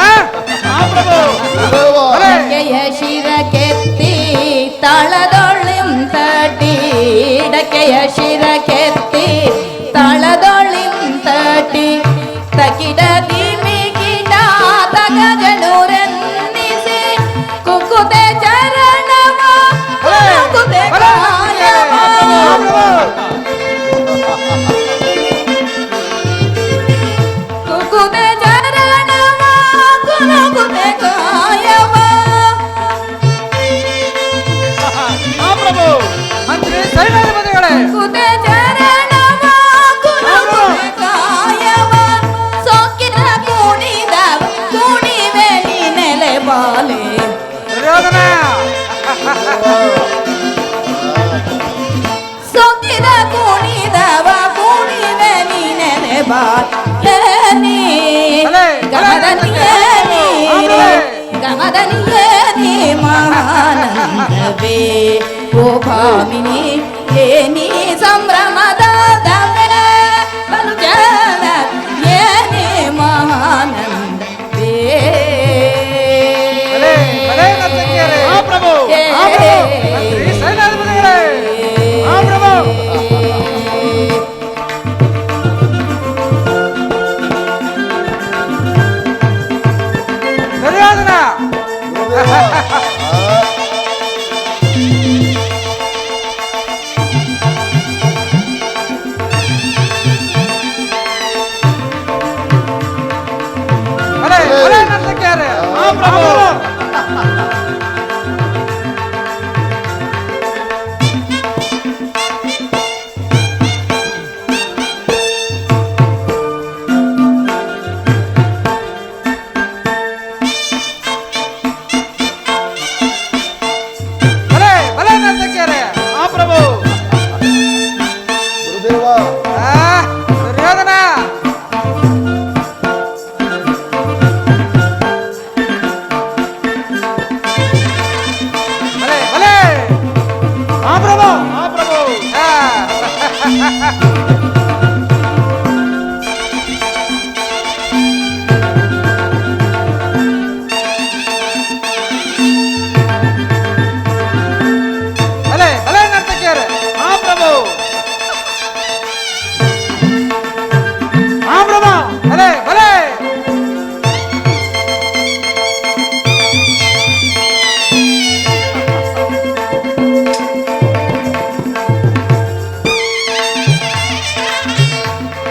ಮಹಾಪ್ರಭು, ದಕ್ಕೆಯ ಶಿರಕೆತ್ತಿ ತಾಳದೊಳ್ಳಿಂತಟ್ಟಿ, ಡಕ್ಕೆಯ ಶಿರಕೆತ್ತಿ ತಾಳದೊಳ್ಳಿಂತಟ್ಟಿ, ತಕಿಟ ದಿವಿ ಕಿಟ ತಗಜಣೂರನ್ನಿಸಿ. ಕುಕ್ಕುತೆ ಚರಣವ ಕುಕ್ಕುತೆ ಕಾಯವ, ಕುಕ್ಕುತೆ ಚರಣವ ಕುಕ್ಕುತೆ ಕಾಯವ. ಮಹಾಪ್ರಭು, ಮಂತ್ರಿ ಸೇನಾಧಿಪತಿಗಳೇ. ಕುಕ್ಕುತೆ ಚರಣವ ಕುಕ್ಕುತೆ ಕಾಯವ. ಸೊಕ್ಕಿನ ಕುಣಿದ ಕುಣಿವೆಲಿ ನೆಲೆ ಬಾಲೆ. ದುರ್ಯೋಧನ ಬಾನಿ ಗಮದನಿಯೇ ಮಹಾನಂದವೇ ಓ ಭಾಮಿನಿ ಏನಿ ಸಂಭ್ರಮದ ಬಲು ಜನ ಏನಿ ಮಹಾನಂದವೇ ಮಹಾಪ್ರಭು ಶ್ರೀ ಸೇನಾಧಿಪತಿಗಳೇ, ಮಹಾಪ್ರಭು ದುರ್ಯೋಧನ ನರ್ತಕಿಯರೇ, ಮಹಾಪ್ರಭು ಬಲೆ ನರ್ತಕಿಯರೇ, ಮಹಾಪ್ರಭು ಗುರುದೇವ ದುರ್ಯೋಧನ ಬಲೆ ಮಹಾಪ್ರಭು ಮಹಾಪ್ರಭು ಬಲೆ ನರ್ತಕಿಯರೇ, ಮಹಾಪ್ರಭು ಮಹಾಪ್ರಭು ಬಲೆ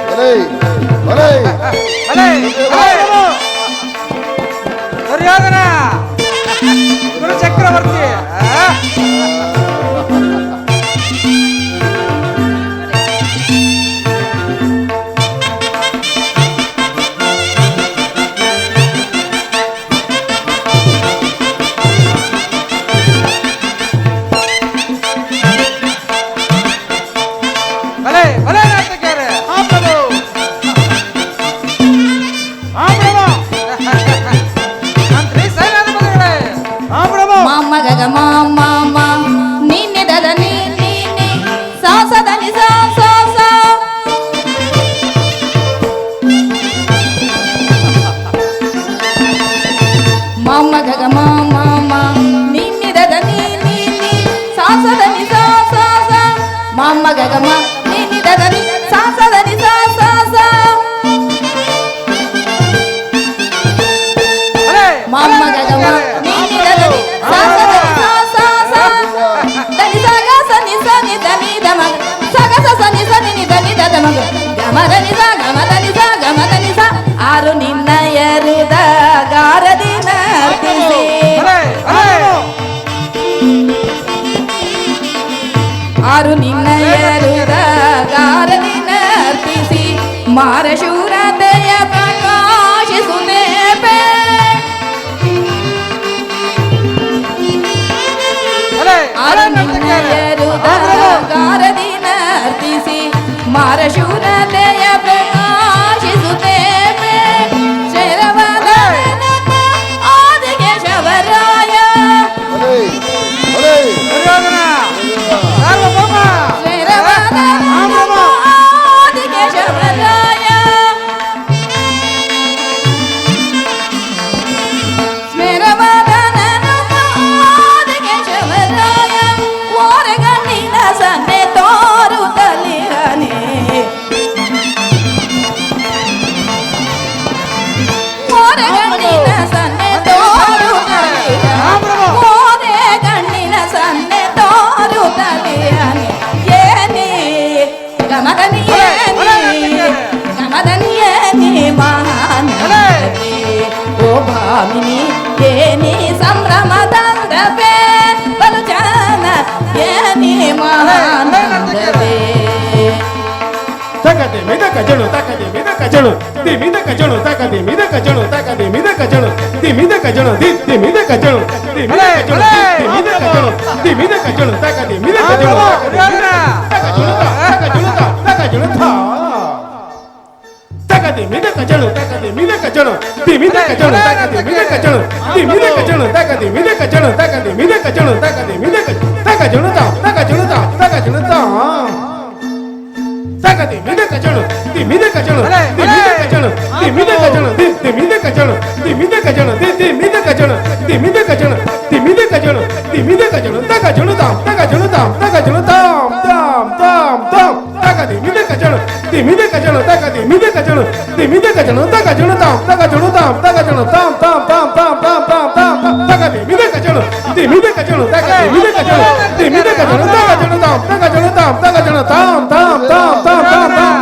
ಬಲೈ ಬಲೈ ಬಲೆ ದುರ್ಯೋಧನ ಗುರು ಚಕ್ರವರ್ತಿ ಬಲೆ ನರ್ತಕಿಯರೇ, ಮಹಾಪ್ರಭು ಮಹಾಪ್ರಭು ಮಂತ್ರಿ ಸೇನಾಧಿಪತಿಗಳೇ, ಮಹಾಪ್ರಭು ಮಾಮ ಗಗ ಮಾಮ ನಿನ್ನೆ ದದ ನೀ ಸಾಸದ ನಿ ಸಾ ಸಾ ಸಾ ಮಾಮ ಗಗ ಮಾಮ ನಿನ್ನೆ ದದ ನೀ ಸಾಸದ ನಿ ಸಾ ಸಾ ಸಾ ಮಾಮ ಗಗ ನಿನ್ನೆ ದದ ನಿ ಸಾಸದ ನಿ ಸಾ ಸಾ ಸಾ ಮಾಮ ಗಗ ನಿನ್ನೆ ದದ ನಿ ಸಾಸದ ನಿ ಸಾ ಸಾ ಸಾ దని సగ సని సని దని దమ సగ సని సని ని దని దమ గమదని స గమదని స గమదని స ఆరు నిన్నయరుద గారదిన తిసి ಆರು ನಿನ್ನಯರುದ ಗಾರದಿನ ತಿಸಿ ಮಾರ ಶೂರತೆಯ ಪ್ರಕಾಶಿಸುನೆ ಆರು ನಿನ್ನಯರುದ ಗಾರದಿನ ತಿಸಿ ಮಾರ ಶೂರತೆಯ ಪ್ರಕಾಶಿಸುತ್ತೇವೆ ಶರವದ ಆದಿಕೇಶವರಾಯ ಬಲೈ ಬಲೈ ದುರ್ಯೋಧನ ಸಾರ್ವಭೌಮ ಶರವದ ಆದಿಕೇಶವರಾಯ ಸನ್ನೆ ತೋರು ತಲಿಹನೆ ಮೋರೆ ಗಣ್ಣಿನ ಸನ್ನೆ ತೋರು ಮೋರೆ ಗಣ್ಣಿನ ಸನ್ನೆ ತೋರು ತಲಿಹನೆ ಏನಿ ಗಮದನಿ ಗಮದನಿಯೇನಿ ಮಹಾನಂದವೇ ಓ ಭಾಮಿನಿ ಏನಿ ಸಂಭ್ರಮದಂದವೇ ಬಲು ಜನ ಏನಿ ಮಹಾನಂದವೇ ತಕದೆ ಮಿದ ಕಜಳು ತಕದೆ ಮಿದ ಕಜಳು ದಿ ಮಿದ ಕಜಳು ತಕದೆ ಮಿದ ಕಜಳು ತಕದೆ ಮಿದ ಕಜಳು ದಿ ಮಿದ ಕಜಳು ದಿ ಮಿದ ಕಜಳು ದಿ ಮಿದ ಕಜಳು ದಿ ಮಿದ ಕಜಳು ದಿ ಮಿದ ಕಜಳು ತಕದೆ ಮಿದ ಕಜಳು ತಕಜಳು ತಕಜಳು ತಕಜಳು takati mida kajanu takati mida kajanu di mida kajanu takati mida kajanu di mida kajanu takati mida kajanu takati mida kajanu takati mida kajanu takajanu ta takati mida kajanu di mida kajanu di mida kajanu di mida kajanu di mida kajanu di mida kajanu di mida kajanu di mida kajanu di mida kajanu di mida kajanu takajanu ta takati mida kajanu di mida kajanu takati mida kajanu di mida kajanu takajanu takati mida kajanu di mida kajanu takati mida kajanu di mida kajanu takajanu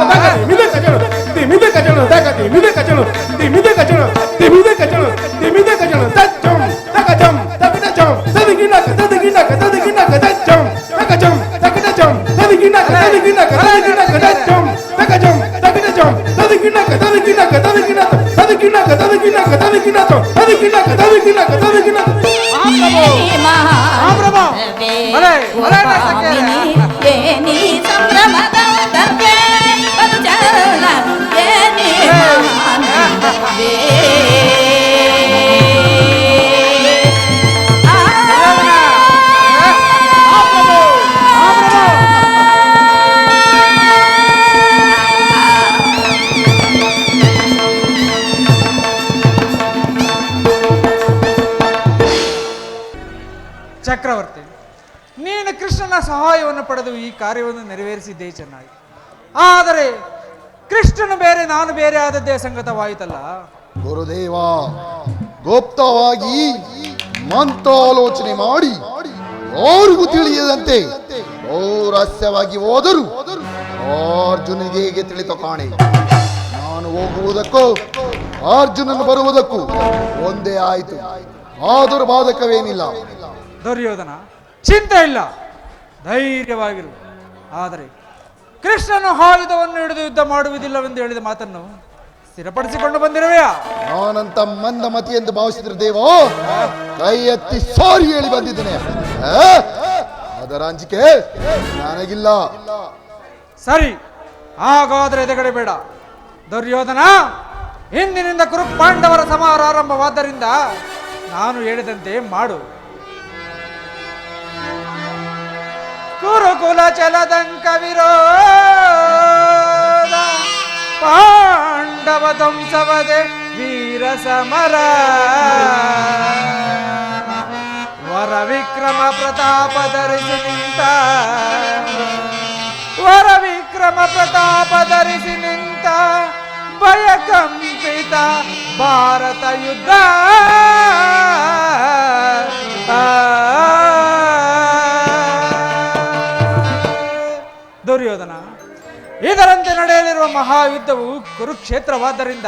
takati mida kajanu di mida kajanu takati mida kajanu di mida kajanu di mida kajanu di mida kajanu takajam takajam tadigina takajam takajam tadigina takajam ಚಕ್ರವರ್ತಿ, ನೀನು ಕೃಷ್ಣನ ಸಹಾಯವನ್ನು ಪಡೆದು ಈ ಕಾರ್ಯವನ್ನು ನೆರವೇರಿಸಿದ್ದೇ ಚೆನ್ನಾಗಿ. ಆದರೆ ಕೃಷ್ಣನು ಬೇರೆ ನಾನು ಬೇರೆ ಆದದ್ದೇ ಸಂಗತವಾಯಿತಲ್ಲ. ಗುರುದೇವ, ಗುಪ್ತವಾಗಿ ಮಂತ್ರಾಲೋಚನೆ ಮಾಡಿ ಯಾರಿಗೂ ತಿಳಿಯದಂತೆ ರಹಸ್ಯವಾಗಿ ಹೋದರು ಅರ್ಜುನಿಗೆ ಹೇಗೆ ತಿಳಿತು ಕಾಣೆ. ನಾನು ಹೋಗುವುದಕ್ಕೂ ಅರ್ಜುನನು ಬರುವುದಕ್ಕೂ ಒಂದೇ ಆಯಿತು. ಆದರೂ ಬಾಧಕವೇನಿಲ್ಲ. ದುರ್ಯೋಧನ, ಚಿಂತೆ ಇಲ್ಲ, ಧೈರ್ಯವಾಗಿರು. ಆದರೆ ಕೃಷ್ಣನು ಆಯುಧವನ್ನು ಹಿಡಿದು ಯುದ್ಧ ಮಾಡುವುದಿಲ್ಲವೆಂದು ಹೇಳಿದ ಮಾತನ್ನು ಸ್ಥಿರಪಡಿಸಿಕೊಂಡು ಬಂದಿರುವೆಯಾ? ನಾನಂತ ಮಂದಮತಿ ಎಂದು ಭಾವಿಸಿದ್ರೆ ದೇವ ಕೈ ಎತ್ತಿ ಸಾರಿ ಹೇಳಿ ಬಂದಿದ್ದೇನೆ. ಅದರ ಅಂಜಿಕೆ ನನಗಿಲ್ಲ. ಸರಿ, ಹಾಗಾದ್ರೆ ಎದೆಗಡೆ ಬೇಡ. ದುರ್ಯೋಧನ, ಇಂದಿನಿಂದ ಕುರು ಪಾಂಡವರ ಸಮಾರ ಆರಂಭವಾದ್ದರಿಂದ ನಾನು ಹೇಳಿದಂತೆ ಮಾಡು. ಕುರುಕುಲ ಚಲದಂಕ ವಿರೋಧ ಪಾಂಡವ ಧ್ವಂಸವದೆ ವೀರ ಸಮರ ವರ ವಿಕ್ರಮ ಪ್ರತಾಪ ಧರಿಸಿ ನಿಂತ ವರ ವಿಕ್ರಮ ಪ್ರತಾಪ ಧರಿಸಿ ನಿಂತ ಭಯ ಕಂಪಿತ ಭಾರತ ಯುದ್ಧ ದುರ್ಯೋಧನ, ಇದರಂತೆ ನಡೆಯಲಿರುವ ಮಹಾಯುದ್ಧವು ಕುರುಕ್ಷೇತ್ರವಾದ್ದರಿಂದ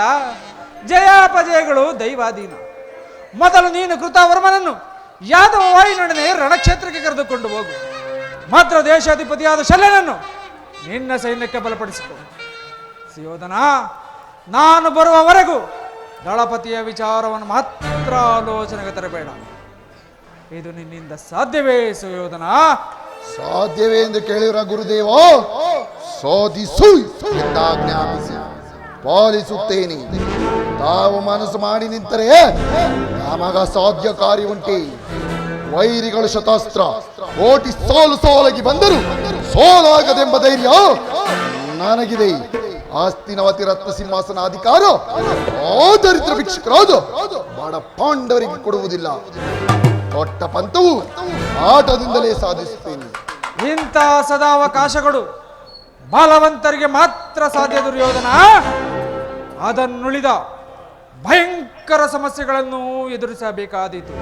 ಜಯಾಪಜಯಗಳು ದೈವಾಧೀನ. ಮೊದಲು ನೀನು ಕೃತವರ್ಮನನ್ನು ಯಾದವ ವಾಯುನೊಡನೆ ರಣಕ್ಷೇತ್ರಕ್ಕೆ ಕರೆದುಕೊಂಡು ಹೋಗು. ಮಾತ್ರ ದೇಶಾಧಿಪತಿಯಾದ ಶಲ್ಯನನ್ನು ನಿನ್ನ ಸೈನ್ಯಕ್ಕೆ ಬಲಪಡಿಸಿಕೊ. ಸುಯೋಧನ, ನಾನು ಬರುವವರೆಗೂ ದಳಪತಿಯ ವಿಚಾರವನ್ನು ಮಾತ್ರ ಆಲೋಚನೆಗೆ ತರಬೇಡ. ಇದು ನಿನ್ನಿಂದ ಸಾಧ್ಯವೇ ಸುಯೋಧನ? ಸಾಧ್ಯವೇ ಎಂದು ಕೇಳಿರ ಗುರುದೇವ, ಸಾಧಿಸು ಎಂದಾಜ್ಞಾಪಿಸಿ ಪಾಲಿಸುತ್ತೇನೆ. ತಾವು ಮನಸ್ಸು ಮಾಡಿ ನಿಂತರೆ ನಮಗ ಸಾಧ್ಯ ಕಾರ್ಯ ಉಂಟೆ. ವೈರಿಗಳು ಶತಾಸ್ತ್ರ ಕೋಟಿ ಸಾಲಾಗಿ ಬಂದರು ಸೋಲಾಗದೆಂಬ ಧೈರ್ಯ ನನಗಿದೆ. ಆಸ್ತಿನವತಿ ರತ್ನ ಸಿಂಹಾಸನ ಅಧಿಕಾರ ದರಿದ್ರ ಭಿಕ್ಷುಕರಾದ ಬಡ ಪಾಂಡವರಿಗೆ ಕೊಡುವುದಿಲ್ಲ. ಕೊಟ್ಟ ಪಂಥವು ಆಟದಿಂದಲೇ ಸಾಧಿಸುತ್ತೇನೆ. ಇಂಥ ಸದಾವಕಾಶಗಳು ಬಲವಂತರಿಗೆ ಮಾತ್ರ ಸಾಧ್ಯ ದುರ್ಯೋಧನ. ಅದನ್ನುಳಿದ ಭಯಂಕರ ಸಮಸ್ಯೆಗಳನ್ನು ಎದುರಿಸಬೇಕಾದೀತು.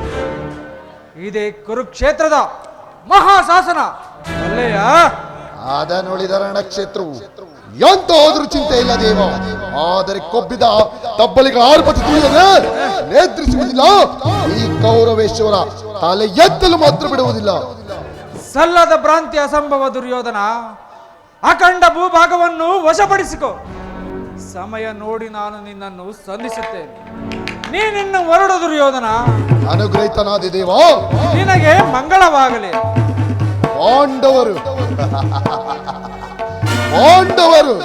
ಇದೇ ಕುರುಕ್ಷೇತ್ರದ ಮಹಾಶಾಸನ ಅಲ್ಲೆಯ. ಅದನ್ನುಳಿದ ರಣಕ್ಷೇತ್ರವು ಎಂತಾದ್ರೂ ಚಿಂತೆ ಇಲ್ಲ ದೇವ. ಆದರೆ ಕೊಬ್ಬಿದ ತಬ್ಬಲಿಗಳ ಆರ್ಭಟ ತಿಳಿಯದೆ ನೇತ್ರಿಸುವುದಿಲ್ಲ. ಈ ಕೌರವೇಶ್ವರ ತಲೆ ಎತ್ತಲು ಮಾತ್ರ ಬಿಡುವುದಿಲ್ಲ. ಸಲ್ಲದ ಭ್ರಾಂತಿ ಅಸಂಭವ ದುರ್ಯೋಧನ. ಅಖಂಡ ಭೂಭಾಗವನ್ನು ವಶಪಡಿಸಿಕೊ. ಸಮಯ ನೋಡಿ ನಾನು ನಿನ್ನನ್ನು ಸಂಧಿಸುತ್ತೇನೆ. ನೀನಿನ್ನು ಹೊರಡು ದುರ್ಯೋಧನ. ಅನುಗ್ರಹಿತನಾದ ದೇವ, ನಿನಗೆ ಮಂಗಳವಾಗಲಿ. ಪಾಂಡವರು ಪಾಂಡವರು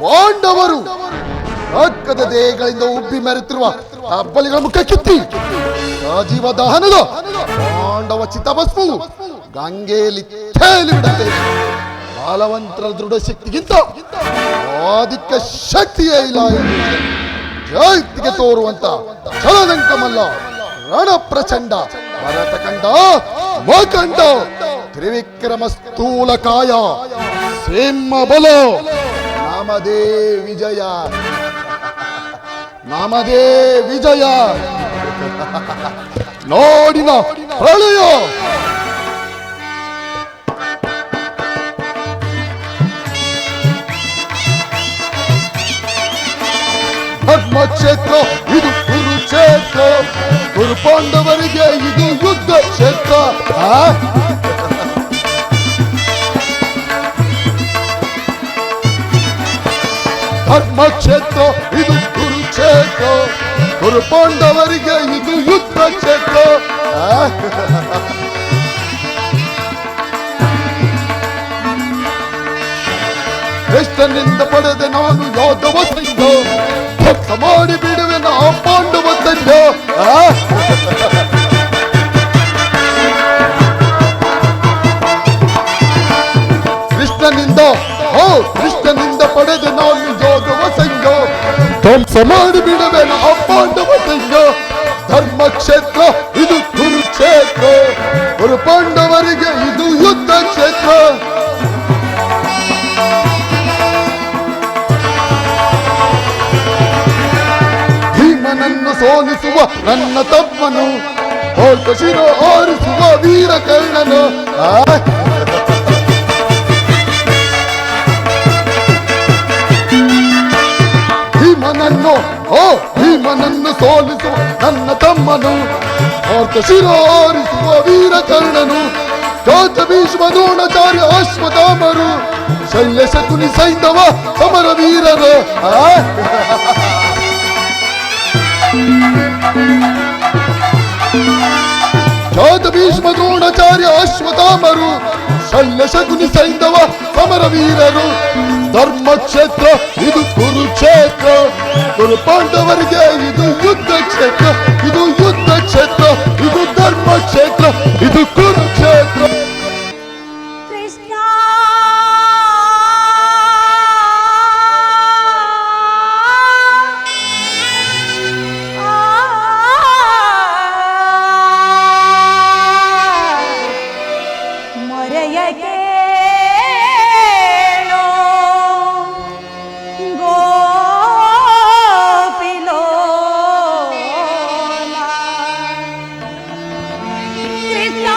ಪಾಂಡವರು ರಕ್ತದ ದೇಹಗಳಿಂದ ಉಬ್ಬಿ ಮೆರೆತಿರುವ ಅಬ್ಬಲಿಗಳ ಮುಖ ಕಿತ್ತಿ ರಾಜೀವ ದಹನದ ಪಾಂಡವ ಚಿತ್ತಭಸ್ಮವು ಗಂಗೆಯಲ್ಲಿ ತೇಲಿ ಬಿಡುತ್ತೆ. ಬಾಲವಂತರ ದೃಢ ಶಕ್ತಿಗಿಂತ ಆಧಿಕ್ಯ ಶಕ್ತಿಯೇ ಇಲ್ಲ ಎಂದು ಜಗತ್ತಿಗೆ ತೋರುವಂತ ಛಲದಂಕಮಲ್ಲ ರಣ ಪ್ರಚಂಡ ಭರತ ಕಂಡ ಮಕಂಡ ತ್ರಿವಿಕ್ರಮ ಸ್ಥೂಲ ಕಾಯ ಸಿಂಹ ಬಲ ನಮದೇ ವಿಜಯ ನಮದೇ ವಿಜಯ ನೋಡಿನ ಪ್ರಳಯ ಧರ್ಮಕ್ಷೇತ್ರ ಇದು ಕುರುಕ್ಷೇತ್ರ, ಕುರು ಪಾಂಡವರಿಗೆ ಇದು ಯುದ್ಧ ಕ್ಷೇತ್ರ. ಧರ್ಮಕ್ಷೇತ್ರ ಇದು ಕುರುಕ್ಷೇತ್ರ, ಕುರು ಪಾಂಡವರಿಗೆ ಇದು ಯುದ್ಧ ಕ್ಷೇತ್ರ. ಕೃಷ್ಣನಿಂದ ಪಡೆದೆ ನಾನು ಯಾದವ ಸೈನ್ಯ, ಧ್ವಂಸ ಮಾಡಿ ಬಿಡುವೆ ನಾ ಪಾಂಡವ ಸೈನ್ಯ. ಕೃಷ್ಣನಿಂದ ಪಡೆದೆ ನಾನು ಯಾದವ ಸೈನ್ಯ, ಧ್ವಂಸ ಮಾಡಿ ಬಿಡುವೆ ನಾ ಪಾಂಡವ ಸೈನ್ಯ. ಧರ್ಮಕ್ಷೇತ್ರ ಇದು ಕುರುಕ್ಷೇತ್ರ, ಕುರು ಪಾಂಡವರಿಗೆ ಇದು ಯುದ್ಧ ಕ್ಷೇತ್ರ. ಭೀಮನನ್ನು ಸೋಲಿಸುವ ನನ್ನ ತಮ್ಮನು, ಹೋಲ್ಕ ಶಿರ ಆರಿಸುವ ವೀರ ಕರ್ಣನು. ಭೀಮನನ್ನು ಸೋಲಿಸುವ ನನ್ನ ತಮ್ಮನು, ಹೋಲ್ಕ ಶಿರ ಆರಿಸುವ ವೀರ ಕರ್ಣನು. ಜಾತ ಭೀಷ್ಮ ದ್ರೋಣಾಚಾರ್ಯ ಅಶ್ವತ್ಥಾಮರು, ಶಲ್ಯ ಶಕುನಿ ಸೈಂಧವ ಸಮರ ವೀರರು. ಜಾತ ಭೀಷ್ಮ ದ್ರೋಣಾಚಾರ್ಯ ಅಶ್ವತ್ಥಾಮರು, ಶಲ್ಯ ಶಕುನಿ ಸೈಂಧವ ಸಮರ ವೀರರು. ಧರ್ಮಕ್ಷೇತ್ರ ಇದು ಕುರುಕ್ಷೇತ್ರ, ಕುರು ಪಾಂಡವರಿಗೆ ಇದು ಯುದ್ಧ ಕ್ಷೇತ್ರ. ಇದು ಯುದ್ಧ ಕ್ಷೇತ್ರ, ಇದು ಧರ್ಮಕ್ಷೇತ್ರ, ಇದು ಕುರುಕ್ಷೇತ್ರ. ಕೃಷ್ಣ ಮೊರೆಯಗೆ ಗೋಪಿಲೋಲ ಕೃಷ್ಣ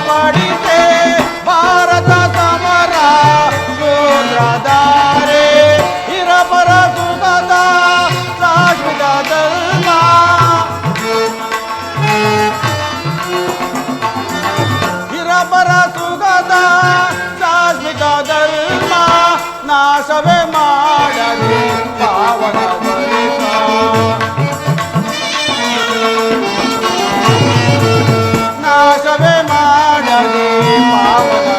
ಪಡಿತೆ ಭಾರತ ಸಮರ ಸೂತ್ರಧಾರೆ ಇರಪರ ಸುಗತ ಶಾಶ್ವತ ಧರ್ಮ ಇರಪರ ಸುಗತ ಶಾಶ್ವತ ಧರ್ಮ ನಾಶವೇ ಮಾಡದೆ ಪಾವನ ನಾಶವೇ ಮಾಡದೆ ಪಾವನ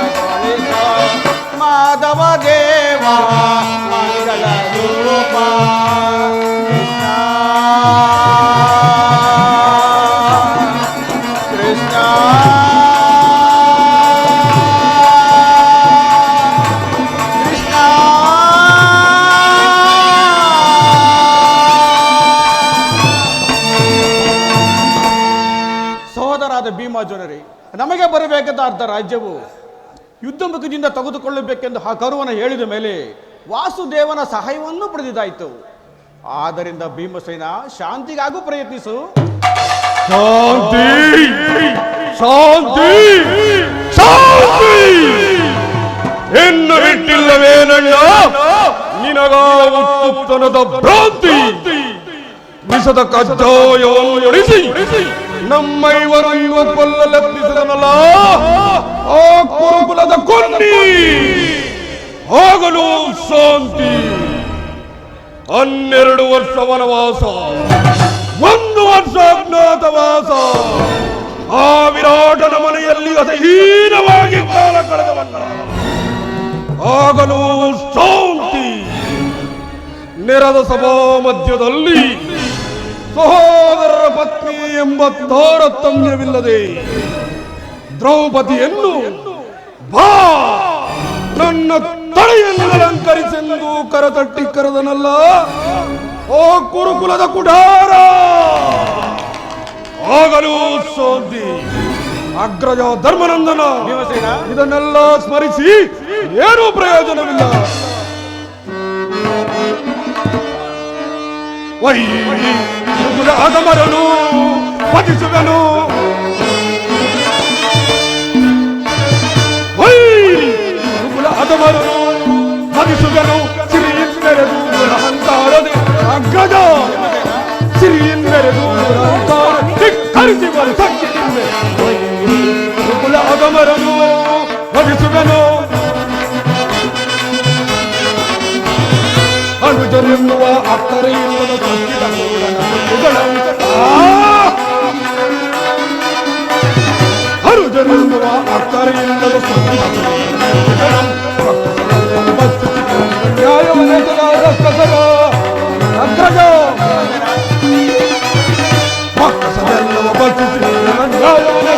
ಮಾಧವ ದೇವ ಮಂಗಲ ರೂಪ ಕೃಷ್ಣ ಸಹೋದರಾದ ಭೀಮಾರ್ಜುನರೇ, ನಮಗೆ ಬರಬೇಕಾದ ಅರ್ಧ ರಾಜ್ಯವು ಯುದ್ಧ ಮುಖದಿಂದ ತೆಗೆದುಕೊಳ್ಳಬೇಕೆಂದು ಆ ಕರುವನ ಹೇಳಿದ ಮೇಲೆ ವಾಸುದೇವನ ಸಹಾಯವನ್ನು ಪಡೆದಿದ್ದಾಯಿತು. ಆದ್ದರಿಂದ ಭೀಮಸೇನ ಶಾಂತಿಗಾಗೂ ಪ್ರಯತ್ನಿಸು. ಶಾಂತಿ ಶಾಂತಿ ಶಾಂತಿ ಎನ್ನು ಬಿಟ್ಟಿಲ್ಲವೇನಣ್ಣ ನಿನಗ ಉತ್ತುತ್ತನದ ಭ್ರಾಂತಿ ವಿಷದ ಕಜ್ಜಾಯವನ್ನು ಎಣಿಸಿ ನಮ್ಮೈವರು ಇವ ಕೊಲ್ಲಲೆತ್ತಿಸಿದನಲ್ಲ ಆ ಕುರುಕುಲದ ಕೊಂಡಿ ಆಗಲು ಶಾಂತಿ 12 ವರ್ಷ ವನವಾಸ 1 ವರ್ಷ ಅಜ್ಞಾತವಾಸ ಆ ವಿರಾಟನ ಮನೆಯಲ್ಲಿ ಅಸಹೀನವಾಗಿ ಕಾಲ ಕಳೆದವಲ್ಲ ಆಗಲು ಶಾಂತಿ ನೆರೆದ ಸಭಾ ಮಧ್ಯದಲ್ಲಿ ಸಹೋದರರ ಪತ್ನಿ ಎಂಬ ತಾರತಮ್ಯವಿಲ್ಲದೆ ದ್ರೌಪದಿಯನ್ನು ಬಾ ನನ್ನ ತಲೆಯನ್ನು ಅಲಂಕರಿಸೆಂದು ಕರತಟ್ಟಿ ಕರೆದನಲ್ಲ ಓ ಕುರುಕುಲದ ಕುಡಾರ ಆಗಲೂ ಶಾಂತಿ ಅಗ್ರಜ ಧರ್ಮನಂದನ ಇದನ್ನೆಲ್ಲ ಸ್ಮರಿಸಿ ಏನೂ ಪ್ರಯೋಜನವಿಲ್ಲ. ವೈ ಅಗಮರನು ಪತಿಸುವನು ಅಗಮರನು ಪತಿಸುವನು ಸಿರಿಯಿಂದೆರೆದು ಅಹಂಕಾರದೆ ಅಗ್ರಜ ಸಿರಿಯಿಂದೆರೆದು ಅಹಂಕಾರ ಧಿಕ್ಕರಿಸಿ ಬರುತ್ತಿದ್ದೆ ಕುಲ ಅಗಮರನು ಪತಿಸುವನು ಅನುಜನೆನ್ನುವ ಅಕ್ಕರೆ ಇಲ್ಲದ ಅನುಜನೆನ್ನುವ ಅಕ್ಕರೆ ಇಲ್ಲದ ನ್ಯಾಯವನೆಲ್ಲದ ಕಸರ ಅಗ್ರಜ ಪಕ್ಕಸದೆಲ್ಲವ ಬಚ್ಚಿಸಿ ನ್ಯಾಯವನ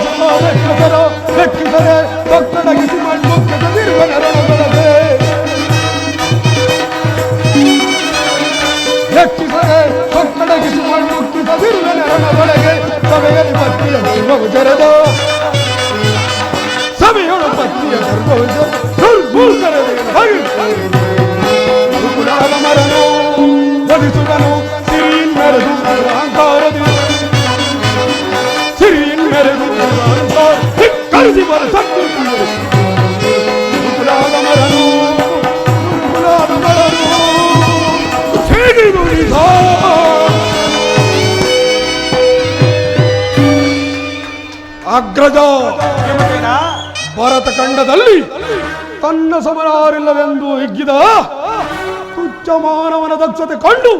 ಕಸರ ಲೆಕ್ಕಿಸದೆ ಪಕ್ಕಡಗಿಸಿ ಮಾಡಿ ಮುಖ್ಯದಿರುವ ನರಳಗಳದೆ ಲೆಕ್ಕಿಸದೆ ಪಕ್ಕಡಗಿಸಿ ಮಾಡಿ ಮುಖ್ಯದಿರುವ ನರಳಗಳಿಗೆ ಸಭೆಯಲ್ಲಿ ಪತ್ನಿಯ ಧರ್ಮವು ಜರದ ಸಭೆಯೊಳ ಪತ್ನಿಯ ಧರ್ಮವು ಮರನು ವಧಿಸುವನು ಸಿರಿಯಿನ್ ಮೆರೆದು ಅಹಂಕಾರದಿ ಸಿರಿಯಿನ್ ಮೆರೆದು ಕರೆಸಿ ಬರ ಸತ್ತು ಮರನು ಅಗ್ರಜ ಭಾರತ ಖಂಡದಲ್ಲಿ ತನ್ನ ಸಮರಾರಿಲ್ಲವೆಂದು ಹಿಗ್ಗಿದ ತುಚ್ಛ ಮಾನವನ ದಕ್ಷತೆ ಕಂಡು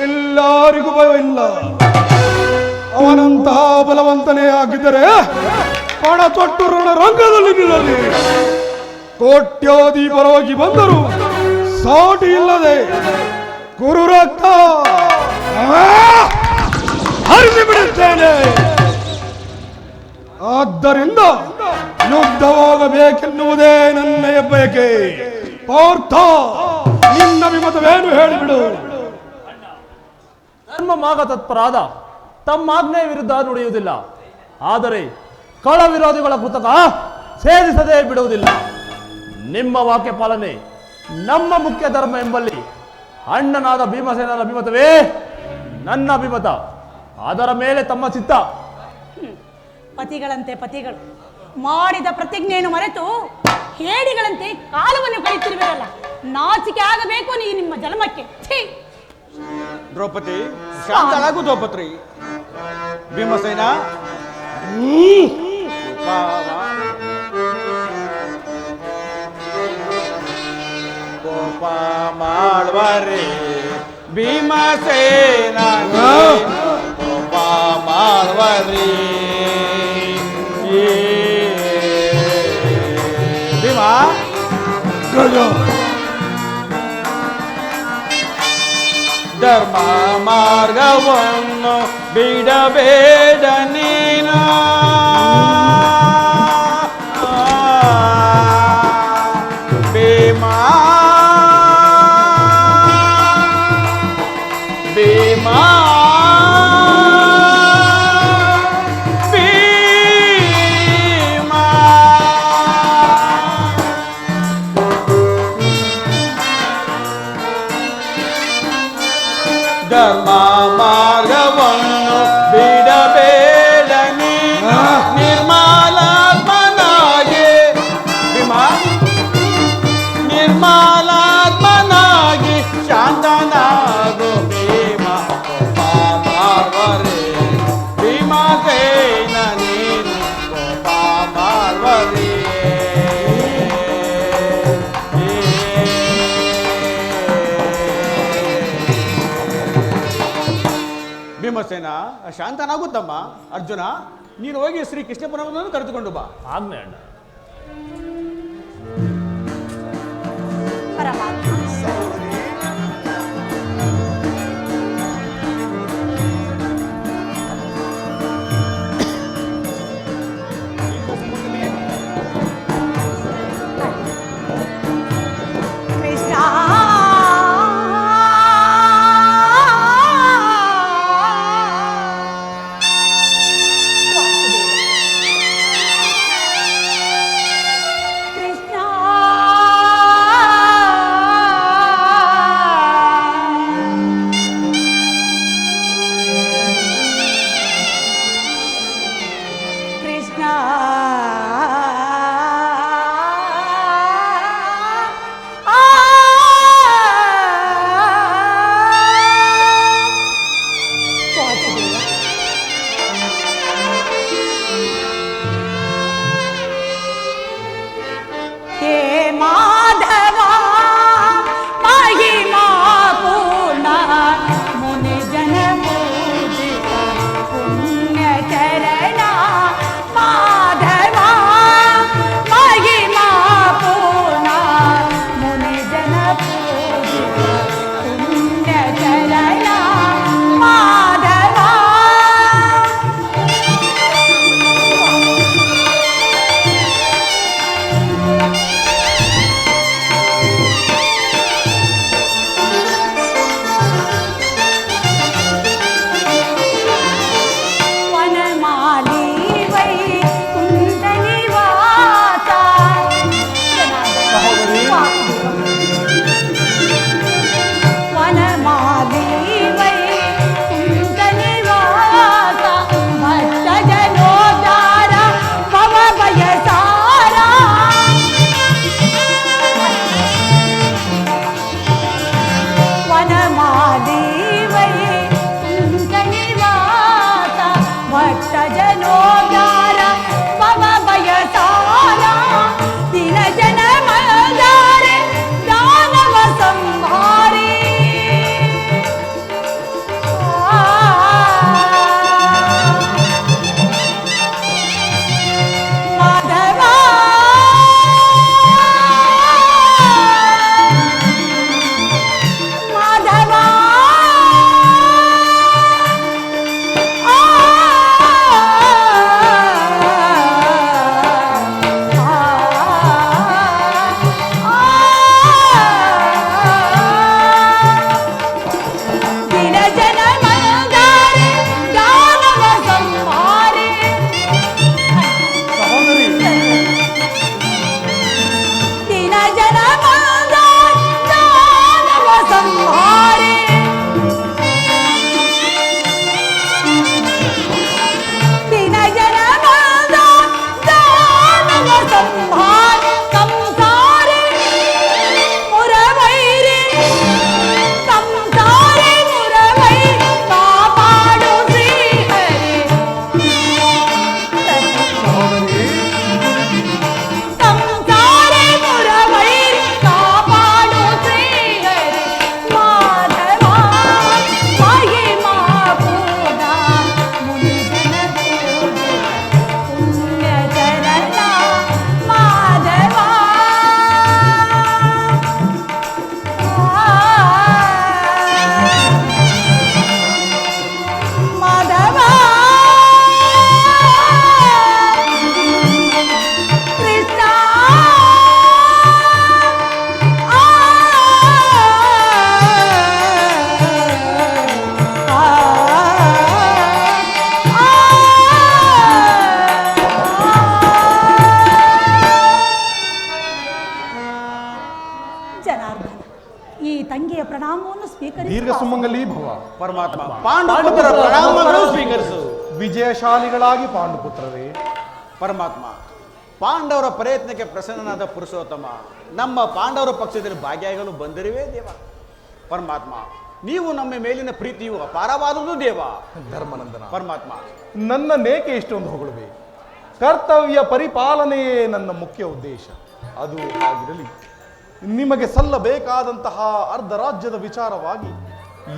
ಎಲ್ಲರಿಗೂ ಭಯವಿಲ್ಲ. ಅವನಂತಹ ಬಲವಂತನೇ ಆಗಿದ್ದರೆ ಪಣ ತೊಟ್ಟು ರಣರಂಗದಲ್ಲಿ ನಿಲ್ಲಲಿ. ಕೋಟ್ಯಾಧಿಪರಾಗಿ ಬಂದರು ಸಾಟಿ ಇಲ್ಲದೆ ಕುರು ರಕ್ತ ಹರಿಸಿ ಬಿಡುತ್ತೇನೆ. ಆದ್ದರಿಂದ ಯುದ್ಧವಾಗಬೇಕೆನ್ನುವುದೇ ನನ್ನ ಬಯಕೆ. ಪಾರ್ಥ, ನಿನ್ನ ವಿಮತವೇನು ಹೇಳಿಬಿಡು. ಧರ್ಮಮಾಗ ತತ್ಪರಾದ ತಮ್ಮ ಆಜ್ಞೆಯ ವಿರುದ್ಧ ನುಡಿಯುವುದಿಲ್ಲ. ಆದರೆ ಕಳ ವಿರೋಧಿಗಳ ಕೃತಕ ಛೇದಿಸದೇ ಬಿಡುವುದಿಲ್ಲ. ನಿಮ್ಮ ವಾಕ್ಯ ಪಾಲನೆ ನಮ್ಮ ಮುಖ್ಯ ಧರ್ಮ ಎಂಬಲ್ಲಿ ಅಣ್ಣನಾದ ಭೀಮಸೇನನ ಅಭಿಮತವೇ ನನ್ನ ಅಭಿಮತ. ಅದರ ಮೇಲೆ ತಮ್ಮ ಚಿತ್ತ. ಪತಿಗಳಂತೆ ಪತಿಗಳು ಮಾಡಿದ ಪ್ರತಿಜ್ಞೆಯನ್ನು ಮರೆತು ಹೇಡಿಗಳಂತೆ ಕಾಲವನ್ನು ಕಳೆಯುತ್ತಿರುವಿರಲ್ಲ. ನಾಚಿಕೆ ಆಗಬೇಕು ನಿಮ್ಮ ಜನ್ಮಕ್ಕೆ. ಛೀ! ದ್ರೌಪದಿ ಶಾಂತಳಾಗು ದ್ರೌಪದಿ. ಭೀಮಸೇನ ಕೋಪ ಮಾಡ್ವರೆ ಭೀಮಸೇನ ಕೋಪ ಮಾಡ್ವರಿ ಭೀಮ ಧರ್ಮ ಮಾರ್ಗವನ್ನು ಬಿಡಬೇಡ ನೀನು. ಭೀಮಾ ಭೀಮಾ ಧರ್ಮ ಮಾರ್ಗವನ್ನು ಬಿಡಬೇಡ ನೀನು. ನಿರ್ಮಲಾತ್ಮನಾಗಿ ಭೀಮಾ ನಿರ್ಮಲಾತ್ಮನಾಗಿ ಶಾಂತನಾಗು ಭೀಮ ಕೋಪ ಮಾಡ್ವರೆ ಭೀಮಸೇನ ನೀನು ಕೋಪ ಮಾಡ್ವರೆ. ಭೀಮಸೇನ ಶಾಂತನಾಗುತ್ತಮ್ಮ. ಅರ್ಜುನ ನೀನು ಹೋಗಿ ಶ್ರೀ ಕೃಷ್ಣ ಪರಮನನ್ನು ಕರೆದುಕೊಂಡು ಬಾ. ಆಜ್ಞೆ ಅಣ್ಣ. ಪರಮಾತ್ಮ ಕೃಷ್ಣ ಕೃಷ್ಣ ದೀರ್ಘ ಸುಮಂಗಲಿ ಭವ. ಪರಮಾತ್ಮ ಪಾಂಡುಪುತ್ರ ಪ್ರಣಾಮಗಳು ಸ್ವೀಕರಿಸು. ವಿಜಯಶಾಲಿಗಳಾಗಿ ಪಾಂಡುಪುತ್ರರೇ. ಪರಮಾತ್ಮ ಪಾಂಡವರ ಪ್ರಯತ್ನಕ್ಕೆ ಪ್ರಸನ್ನನಾದ ಪುರುಷೋತ್ತಮ ನಮ್ಮ ಪಾಂಡವರ ಪಕ್ಷದಲ್ಲಿ ಭಾಗಿಯಾಗಲು ಬಂದಿರುವೇ ದೇವ. ಪರಮಾತ್ಮ ನೀವು ನಮ್ಮ ಮೇಲಿನ ಪ್ರೀತಿಯು ಅಪಾರವಾದುದು ದೇವ. ಧರ್ಮನಂದನ ಪರಮಾತ್ಮ ನನ್ನ ನೇಕೆ ಇಷ್ಟೊಂದು ಹೊಗಳುವೆ? ಕರ್ತವ್ಯ ಪರಿಪಾಲನೆಯೇ ನನ್ನ ಮುಖ್ಯ ಉದ್ದೇಶ. ಅದು ಆಗಿರಲಿ, ನಿಮಗೆ ಸಲ್ಲಬೇಕಾದಂತಹ ಅರ್ಧ ರಾಜ್ಯದ ವಿಚಾರವಾಗಿ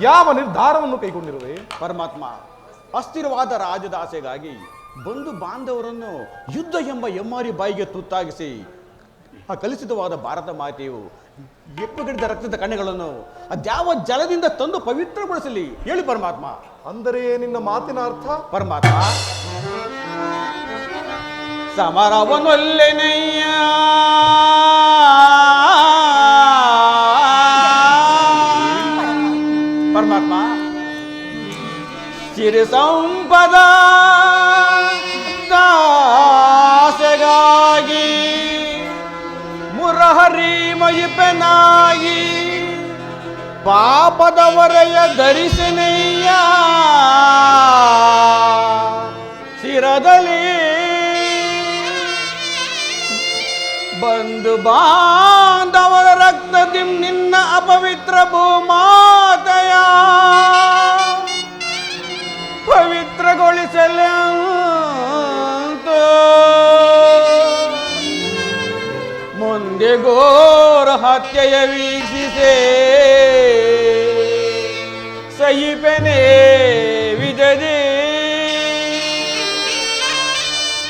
ಯಾವ ನಿರ್ಧಾರವನ್ನು ಕೈಗೊಂಡಿರುವೆ? ಪರಮಾತ್ಮ ಅಸ್ಥಿರವಾದ ರಾಜ್ಯದ ಆಸೆಗಾಗಿ ಬಂಧು ಬಾಂಧವರನ್ನು ಯುದ್ಧ ಎಂಬ ಎಮ್ಮಾರಿ ಬಾಯಿಗೆ ತುತ್ತಾಗಿಸಿ ಆ ಕಲುಷಿತವಾದ ಭಾರತ ಮಾತೆಯು ಎಪ್ಪುಗಡಿದ ರಕ್ತದ ಕಣ್ಣೆಗಳನ್ನು ಅದ್ಯಾವ ಜಲದಿಂದ ತಂದು ಪವಿತ್ರಗೊಳಿಸಲಿ ಹೇಳಿ ಪರಮಾತ್ಮ. ಅಂದರೆ ನಿನ್ನ ಮಾತಿನ ಅರ್ಥ? ಪರಮಾತ್ಮ ಸಮರವನೊಲ್ಲೆನಯ್ಯ ಪರಮಾತ್ಮ ಸಿರಿ ಸಂಪದ ದಾಸೆಗಾಗಿ ಮುರಹರಿ ಮಯಿಪೆನಾಗಿ ಪಾಪದವರೆಯ ಧರಿಸನೆಯ್ಯ ಶಿರದಲ್ಲಿ ಬಂಧು ಬಾಂಧವರ ರಕ್ತದಿ ನಿನ್ನ ಅಪವಿತ್ರ ಭೂಮಾತೆಯ ಪವಿತ್ರಗೊಳಿಸಲಂತ ಮುಂದೆ ಘೋರ ಹತ್ಯೆಯ ವೀಕ್ಷಿಸೆ ಸಹಿಪೆನೆ ವಿಜದೆ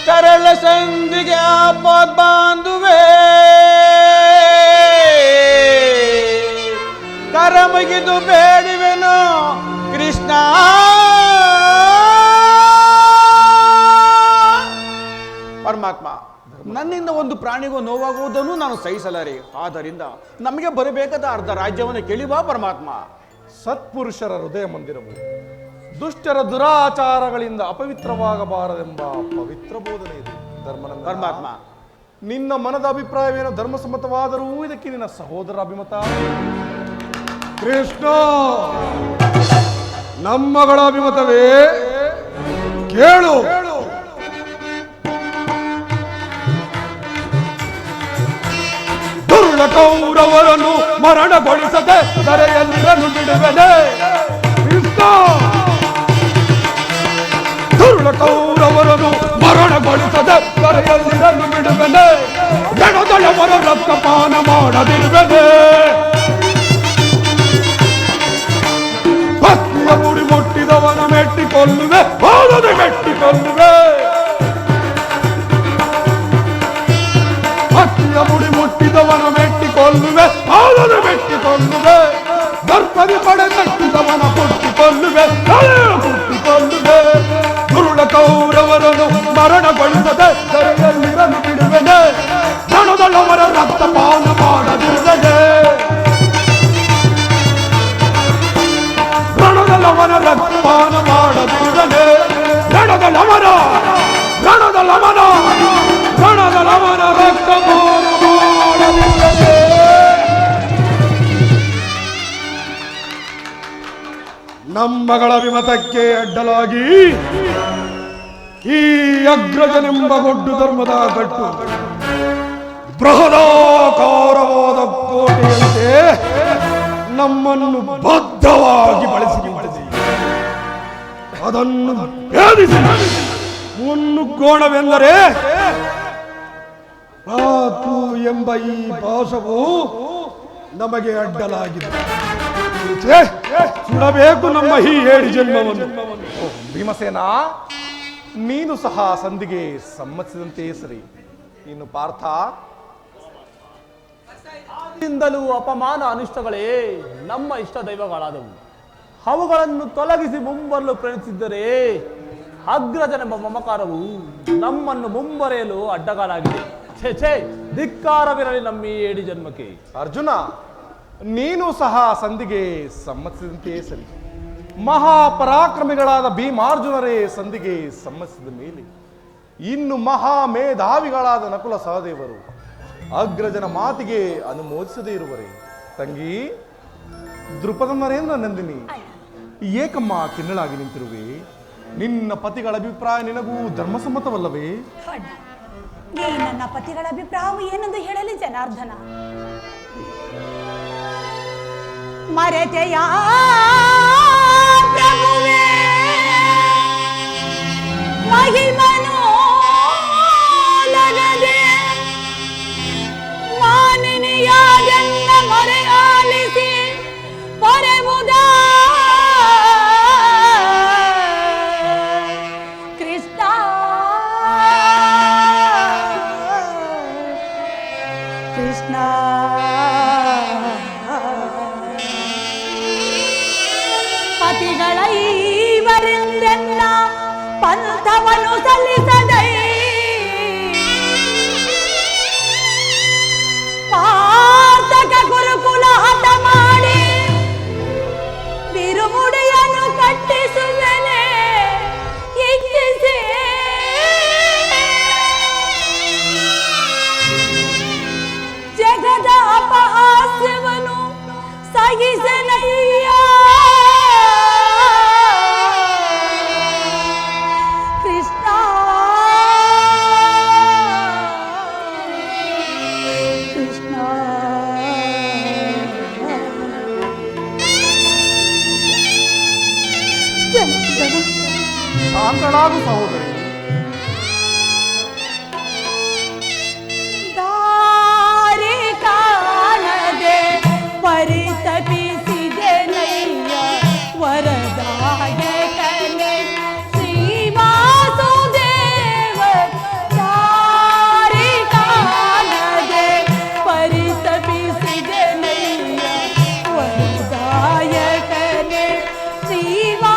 ತರಳ ಸಂಧಿಗೆ ಆಪತ್ ಬಾಂಧುವೆ ಕರಮಗಿದು ಬೇಡುವೆನು ಕೃಷ್ಣ. ಪರಮಾತ್ಮ ನನ್ನಿಂದ ಒಂದು ಪ್ರಾಣಿಗೂ ನೋವಾಗುವುದನ್ನು ನಾನು ಸಹಿಸಲಾರೆ. ಆದ್ದರಿಂದ ನಮಗೆ ಬರಬೇಕಾದ ಅರ್ಧ ರಾಜ್ಯವನ್ನು ಕೇಳಿವಾ ಪರಮಾತ್ಮ. ಸತ್ಪುರುಷರ ಹೃದಯ ಮಂದಿರವು ದುಷ್ಟರ ದುರಾಚಾರಗಳಿಂದ ಅಪವಿತ್ರವಾಗಬಾರದೆಂಬ ಪವಿತ್ರ ಬೋಧನೆ ಇದೆ. ಧರ್ಮನಂದನ ಪರಮಾತ್ಮ ನಿನ್ನ ಮನದ ಅಭಿಪ್ರಾಯವೇನೋ ಧರ್ಮಸಮ್ಮತವಾದರೂ ಇದಕ್ಕೆ ನಿನ್ನ ಸಹೋದರ ಅಭಿಮತ. ಕೃಷ್ಣ ನಮ್ಮಗಳ ಅಭಿಮತವೇ ಕೇಳು. ದುರುಳ ಕೌರವರನ್ನು ಮರಣಗೊಳಿಸದೆ ಧರೆಯಲ್ಲಿರಲು ಬಿಡುವೆನೆ ಕೃಷ್ಣ. ದುರುಳ ಕೌರವರನ್ನು ಮರಣಗೊಳಿಸದೆ ಧರೆಯಲ್ಲಿರಲು ಬಿಡುವೆನೆ. ಗಣದಳವರ ರಕ್ತಪಾನ ಮಾಡದಿರುವೆನೆ. ಭಕ್ತಿಯ ಮುಡಿ ಮುಟ್ಟಿದವನ ಮೆಟ್ಟಿಕೊಳ್ಳುವೆ, ಬಾಲದೆ ಮೆಟ್ಟಿಕೊಳ್ಳುವೆ. ಭಕ್ತಿಯ ಮುಡಿ ಮುಟ್ಟಿದವನ ಮೆಟ್ಟಿಕೊಳ್ಳುವೆ, ಬಾಲದೆ ಮೆಟ್ಟಿಕೊಳ್ಳುವೆ. ದರ್ಪದಿ ಪಡೆ ಮೆಟ್ಟಿದವನ ಪುಟ್ಟಿಕೊಳ್ಳುವೆ, ಪುಟ್ಟಿಕೊಳ್ಳುವೆ. ದುರುಳ ಕೌರವರನ್ನು ಮರಣಗೊಳಿಸದೆ ಸರಿಯಲ್ಲಿರಲು ಬಿಡುವೆನೆ. ರಣದಳವರ ರಕ್ತಪಾನ ಮಾಡದಿರುವೆನೆ. ರಣದಳವನ ರಕ್ತಪಾನ ಮಾಡದಿರುವೆನೆ. ರಣದಳವನ ರಣದಳವನ ರಣದಳವನ ರಕ್ತಪಾನ ಮಾಡದಿರುವೆನೆ. ನಮ್ಮಗಳ ಅಭಿಮತಕ್ಕೆ ಅಡ್ಡಲಾಗಿ ಈ ಅಗ್ರಜನೆಂಬ ಗೊಡ್ಡು ಧರ್ಮದ ಗಟ್ಟು ಬೃಹದಾಕಾರವಾದ ಕೋಟೆಯಂತೆ ನಮ್ಮನ್ನು ಬದ್ಧವಾಗಿ ಬಳಸಿ ನಿಂತಿದೆ. ಅದನ್ನು ಭೇದಿಸಿ ಮುನ್ನುಗ್ಗೋಣವೆಂದರೆ ರಾತು ಎಂಬ ಈ ಪಾಶವು ನಮಗೆ ಅಡ್ಡಲಾಗಿದೆ. ಸುಡಬೇಕು ನಮ್ಮ ಈ ಏಡಿ ಜನ್ಮವನ್ನು. ಭೀಮಸೇನ ನೀನು ಸಹ ಸಂಧಿಗೆ ಸಮ್ಮತಿಸಿದಂತೆ ಸರಿ. ಇನ್ನು ಪಾರ್ಥ ಿಂದಲೂ ಅಪಮಾನ ಅನಿಷ್ಟಗಳೇ ನಮ್ಮ ಇಷ್ಟ ದೈವಗಳಾದವು. ಅವುಗಳನ್ನು ತೊಲಗಿಸಿ ಮುಂಬರಲು ಪ್ರಯತ್ನಿಸಿದ್ದರೆ ಅಗ್ರಜನೆಂಬ ಮಮಕಾರವು ನಮ್ಮನ್ನು ಮುಂಬರೆಯಲು ಅಡ್ಡಗಾಲಾಗಿದೆ. ಛೇ ಛೇ, ಧಿಕ್ಕಾರವಿರಲಿ ನಮ್ಮ ಈ ಏಡಿ ಜನ್ಮಕ್ಕೆ. ಅರ್ಜುನ ನೀನು ಸಹ ಸಂಧಿಗೆ ಸಮ್ಮತಿಸಿದಂತೆ ಸರಿ. ಮಹಾಪರಾಕ್ರಮಿಗಳಾದ ಭೀಮಾರ್ಜುನರೇ ಸಂಧಿಗೆ ಸಮ್ಮತಿಸಿದ ಮೇಲೆ ಇನ್ನು ಮಹಾಮೇಧಾವಿಗಳಾದ ನಕುಲ ಸಹದೇವರು ಅಗ್ರಜನ ಮಾತಿಗೆ ಅನುಮೋದಿಸದೇ ಇರುವರೆ. ತಂಗಿ ದೃಪದ ನರೇಂದ್ರ ನಂದಿನಿ, ಏಕಮ್ಮ ಕಿನ್ನಳಾಗಿ ನಿಂತಿರುವೆ? ನಿನ್ನ ಪತಿಗಳ ಅಭಿಪ್ರಾಯ ನಿನಗೂ ಧರ್ಮಸಮ್ಮತವಲ್ಲವೇ? ಅಣ್ಣ, ಈ ನನ್ನ ಪತಿಗಳ ಅಭಿಪ್ರಾಯವು ಏನೆಂದು ಹೇಳಲಿ ಜನಾರ್ದನ? ಮರೆತೆಯ ಪ್ರಭುವೇ ಮಹಿಮನೋಲಗದೆ ಮಾನಿನಿಯಾದನ್ನ ಮೊರೆ ಆಲಿಸಿ ಪೊರೆವುದ ಕೃಷ್ಣ ಕೃಷ್ಣ ಪತಿಗಳ ಈವರಿಂದೆಲ್ಲ ಪಂಥವನ್ನು ಸಲ್ಲಿಸದೈ ಪಾತಕ ಗುರುಕುಲ ಹಠ ಮಾಡಿ ಬಿರುಮುಡಿಯನ್ನು ಕಟ್ಟಿಸುವೆನೆ ಇಚ್ಛಿಸಿ ಜಗದ ಅಪಹಾಸ್ಯವನ್ನು ಸಹಿಸನಯ್ಯ ಕೃಷ್ಣ ಕೃಷ್ಣ ಶಾಂತಳಾಗು ಸಹೋದರಿ. ದಾರಿ ಕಾಣದೆ ಪರಿತಪಿಸಿದೆ ನಯ್ಯ ವರದಾಯಕನೇ ಶ್ರೀವಾಸುದೇವ. ದಾರಿ ಕಾಣದೆ ಪರಿತಪಿಸಿದೆ ನಯ್ಯ ವರದಾಯಕನೇ ಶ್ರೀವಾಸುದೇವ.